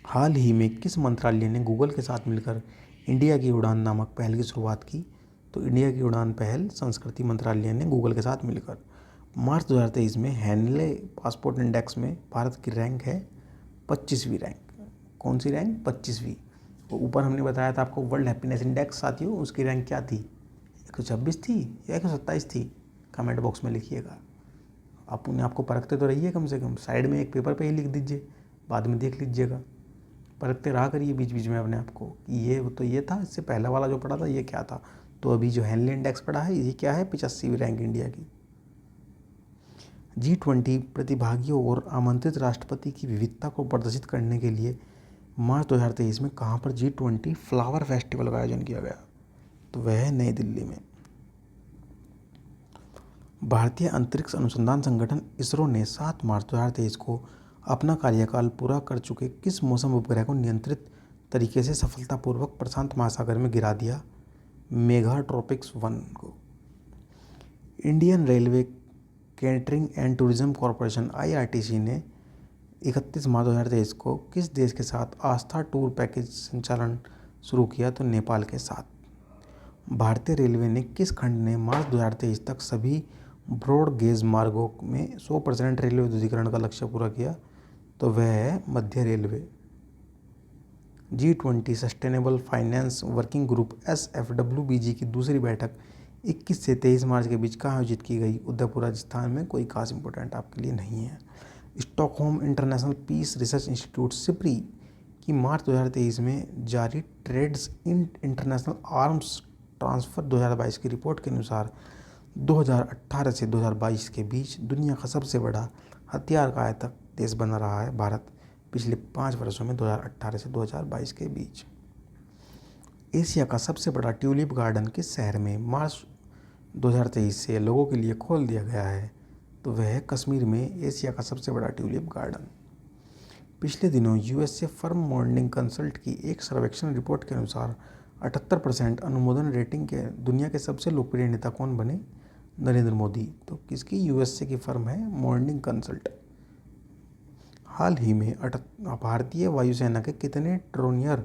हाल ही में किस मंत्रालय ने गूगल के साथ मिलकर इंडिया की उड़ान नामक पहल की शुरुआत की? तो इंडिया की उड़ान पहल संस्कृति मंत्रालय ने गूगल के साथ मिलकर मार्च 2023 में हैंडले पासपोर्ट इंडेक्स में भारत की रैंक है 25वीं रैंक। कौन सी रैंक? 25वीं। तो ऊपर हमने बताया था आपको वर्ल्ड हैप्पीनेस इंडेक्स साथियों, उसकी रैंक क्या थी? 126 थी या 127 थी? कमेंट बॉक्स में लिखिएगा। आप उन्हें आपको परखते तो रहिए, कम से कम साइड में एक पेपर पे ही लिख दीजिए, बाद में देख लीजिएगा। परखते रहा करिए बीच बीच में अपने आप को कि ये तो ये था, इससे पहला वाला जो पढ़ा था ये क्या था। तो अभी जो हैंडले इंडेक्स पढ़ा है ये क्या है? 85वीं रैंक इंडिया की। G20 प्रतिभागियों और आमंत्रित राष्ट्रपति की विविधता को प्रदर्शित करने के लिए मार्च 2023 में कहाँ पर G20 फ्लावर फेस्टिवल का आयोजन किया गया? तो वह है नई दिल्ली में। भारतीय अंतरिक्ष अनुसंधान संगठन इसरो ने 7 मार्च 2023 को अपना कार्यकाल पूरा कर चुके किस मौसम उपग्रह को नियंत्रित तरीके से सफलतापूर्वक प्रशांत महासागर में गिरा दिया? मेगाट्रॉपिक्स 1 को। Indian railway catering and tourism corporation IRTC ने 31 मार्च 2023 को किस देश के साथ आस्था टूर पैकेज संचालन शुरू किया? तो नेपाल के साथ। भारतीय रेलवे ने किस खंड ने मार्च 2023 तक सभी ब्रॉड गेज मार्गों में 100% रेलवे विद्युतीकरण का लक्ष्य पूरा किया? तो वह है मध्य railway. G20 sustainable finance working group SFWBG की दूसरी बैठक 21 से 23 मार्च के बीच कहाँ आयोजित की गई? उदयपुर राजस्थान में। कोई खास इंपॉर्टेंट आपके लिए नहीं है। Stockholm International Peace Research Institute SIPRI की मार्च 2023 में जारी trends in international arms transfer 2022 की रिपोर्ट के अनुसार 2018 से 2022 के बीच दुनिया का सबसे बड़ा हथियार का आयातक देश बना रहा है भारत पिछले 5 वर्षों में 2018 से 2022 के बीच। एशिया का सबसे बड़ा ट्यूलिप गार्डन किस शहर में मार्च 2023 से लोगों के लिए खोल दिया गया है? तो वह है कश्मीर में एशिया का सबसे बड़ा ट्यूलिप गार्डन। पिछले दिनों USA फर्म मॉर्निंग कंसल्ट की एक सर्वेक्षण रिपोर्ट के अनुसार 78% अनुमोदन रेटिंग के दुनिया के सबसे लोकप्रिय नेता कौन बने? नरेंद्र मोदी। तो किसकी? USA की फर्म है मॉर्निंग कंसल्ट। हाल ही में भारतीय वायुसेना के कितने ड्रोनियर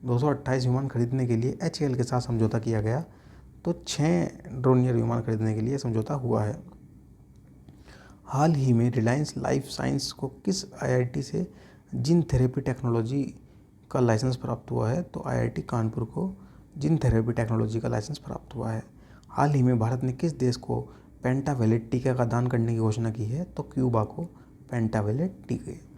228 विमान खरीदने के लिए HAL के साथ समझौता किया गया? तो 6 ड्रोनियर विमान खरीदने के लिए समझौता हुआ है। हाल ही में रिलायंस लाइफ साइंस को किस IIT से जीन थेरेपी टेक्नोलॉजी का लाइसेंस प्राप्त हुआ है? तो IIT कानपुर को जीन थेरेपी टेक्नोलॉजी का लाइसेंस प्राप्त हुआ है। हाल ही में भारत ने किस देश को पेंटावेलेट टीका का दान करने की घोषणा की है? तो क्यूबा को पेंटावेलेट टीके।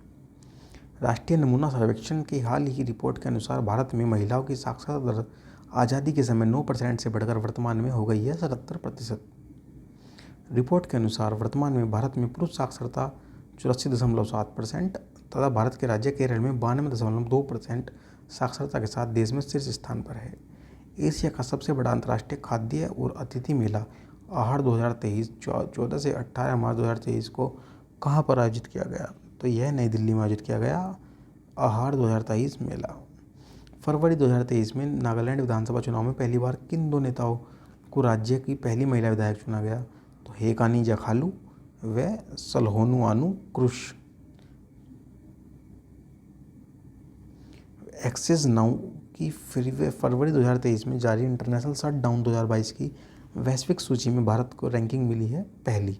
राष्ट्रीय नमूना सर्वेक्षण की हाल ही की रिपोर्ट के अनुसार भारत में महिलाओं की साक्षरता दर आज़ादी के समय 9% से बढ़कर वर्तमान में हो गई है 77%। रिपोर्ट के अनुसार वर्तमान में भारत में पुरुष साक्षरता 84.7% तथा भारत के राज्य केरल में 92.2% साक्षरता के साथ देश में शीर्ष स्थान पर है। एशिया का सबसे बड़ा अंतर्राष्ट्रीय खाद्य और अतिथि मेला आहार 2023 14 से 18 मार्च 2023 को कहाँ पर आयोजित किया गया? तो यह नई दिल्ली में आयोजित किया गया आहार 2023 मेला। फरवरी 2023 में नागालैंड विधानसभा चुनाव में पहली बार किन 2 नेताओं को राज्य की पहली महिला विधायक चुना गया? तो हेकानी जाखालू व सलहोनुआनु क्रुश। एक्सेस नाउ की फरवरी 2023 में जारी इंटरनेशनल शटडाउन 2022 की वैश्विक सूची में भारत को रैंकिंग मिली है पहली।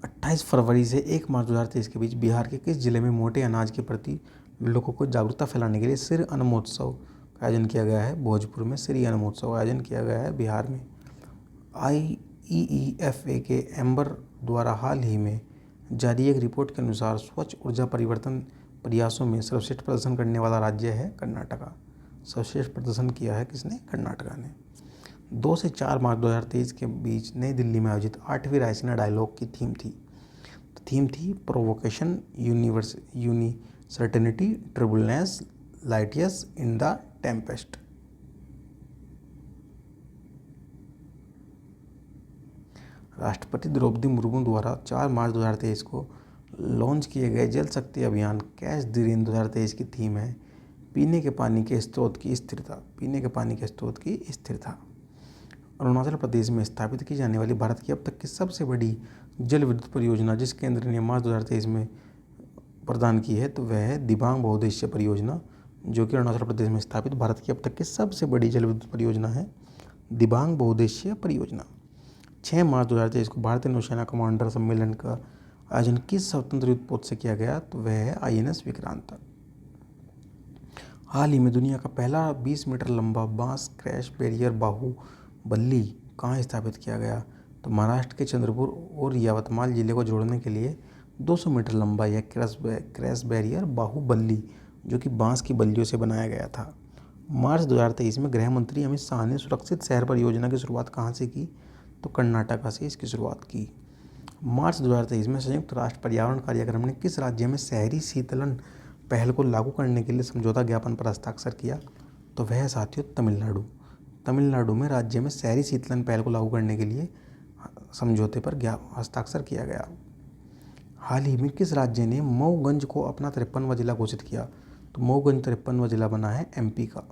28 फरवरी से 1 मार्च 2023 के बीच बिहार के किस जिले में मोटे अनाज के प्रति लोगों को जागरूकता फैलाने के लिए सिर अन्न महोत्सव का आयोजन किया गया है? भोजपुर में सिर अन्न महोत्सव का आयोजन किया गया है बिहार में। IEEFA के एम्बर द्वारा हाल ही में जारी एक रिपोर्ट के अनुसार स्वच्छ ऊर्जा परिवर्तन प्रयासों में सर्वश्रेष्ठ प्रदर्शन करने वाला राज्य है कर्नाटका। सर्वश्रेष्ठ प्रदर्शन किया है किसने? कर्नाटका ने। 2 से 4 मार्च 2023 के बीच नई दिल्ली में आयोजित 8वीं रायसीना डायलॉग की थीम थी प्रोवोकेशन यूनिसर्टेनिटी ट्रिबुलनेस लाइटियस इन द टेम्पेस्ट। राष्ट्रपति द्रौपदी मुर्मू द्वारा 4 मार्च 2023 को लॉन्च किए गए जल शक्ति अभियान कैच द रेन 2023 की थीम है पीने के पानी के स्रोत की स्थिरता। अरुणाचल प्रदेश में स्थापित की जाने वाली भारत की अब तक की सबसे बड़ी जल विद्युत परियोजना जिस केंद्र ने मार्च 2023 में प्रदान की है तो वह है दिबांग बहुउद्देशीय परियोजना, जो कि अरुणाचल प्रदेश में स्थापित भारत की अब तक की सबसे बड़ी जल विद्युत परियोजना है दिबांग बहुउद्देशीय परियोजना। 6 मार्च 2023 को भारतीय नौसेना कमांडर सम्मेलन का आयोजन किस स्वतंत्र युद्ध पोत से किया गया तो वह है INS विक्रांत। हाल ही में दुनिया का पहला 20 मीटर लंबा बांस क्रैश बैरियर बाहुबल्ली कहाँ स्थापित किया गया तो महाराष्ट्र के चंद्रपुर और यवतमाल जिले को जोड़ने के लिए 200 मीटर लंबा यह क्रैश बैरियर बाहुबल्ली, जो कि बांस की बल्लियों से बनाया गया था। मार्च 2023 में गृह मंत्री अमित शाह ने सुरक्षित शहर परियोजना की शुरुआत कहाँ से की तो कर्नाटका से इसकी शुरुआत की। मार्च 2023 में संयुक्त राष्ट्र पर्यावरण कार्यक्रम ने किस राज्य में शहरी शीतलन पहल को लागू करने के लिए समझौता ज्ञापन पर हस्ताक्षर किया तो वह साथियों तमिलनाडु। तमिलनाडु में राज्य में शहरी शीतलन पहल को लागू करने के लिए समझौते पर हस्ताक्षर किया गया। हाल ही में किस राज्य ने मऊगंज को अपना 53वां जिला घोषित किया तो मऊगंज 53वां जिला बना है MP का।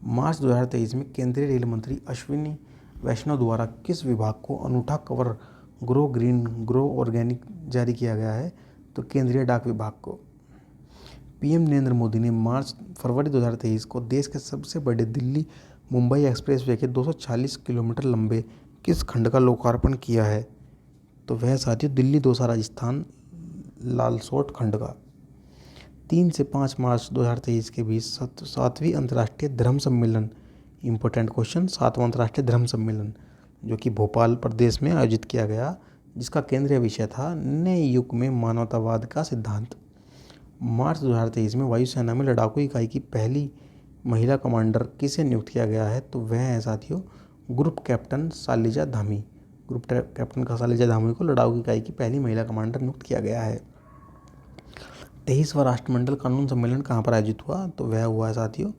मार्च 2023 में केंद्रीय रेल मंत्री अश्विनी वैष्णव द्वारा किस विभाग को अनूठा cover grow green grow organic जारी किया गया है तो केंद्रीय डाक विभाग को। PM नरेंद्र मोदी ने फरवरी 2023 को देश के सबसे बड़े दिल्ली मुंबई एक्सप्रेसवे के 240 किलोमीटर लंबे किस खंड का लोकार्पण किया है तो वह साथियों दिल्ली दौसा राजस्थान लालसोट खंड का। 3 से 5 मार्च 2023 के बीच 7वीं अंतर्राष्ट्रीय धर्म सम्मेलन, इम्पोर्टेंट क्वेश्चन, 7वां अंतर्राष्ट्रीय धर्म सम्मेलन जो कि भोपाल प्रदेश में आयोजित किया गया, जिसका केंद्रीय विषय था नए युग में मानवतावाद का सिद्धांत। मार्च 2023 में वायुसेना में लड़ाकू इकाई की पहली महिला कमांडर किसे नियुक्त किया गया है तो वह है साथियों group captain Shalija Dhami. Group captain का शालिजा धामी को लड़ाकू इकाई की पहली महिला कमांडर नियुक्त किया गया है। 23वां राष्ट्रमंडल कानून सम्मेलन कहाँ पर आयोजित हुआ तो वह हुआ है साथियों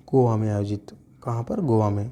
गोवा में आयोजित। कहाँ पर? गोवा में।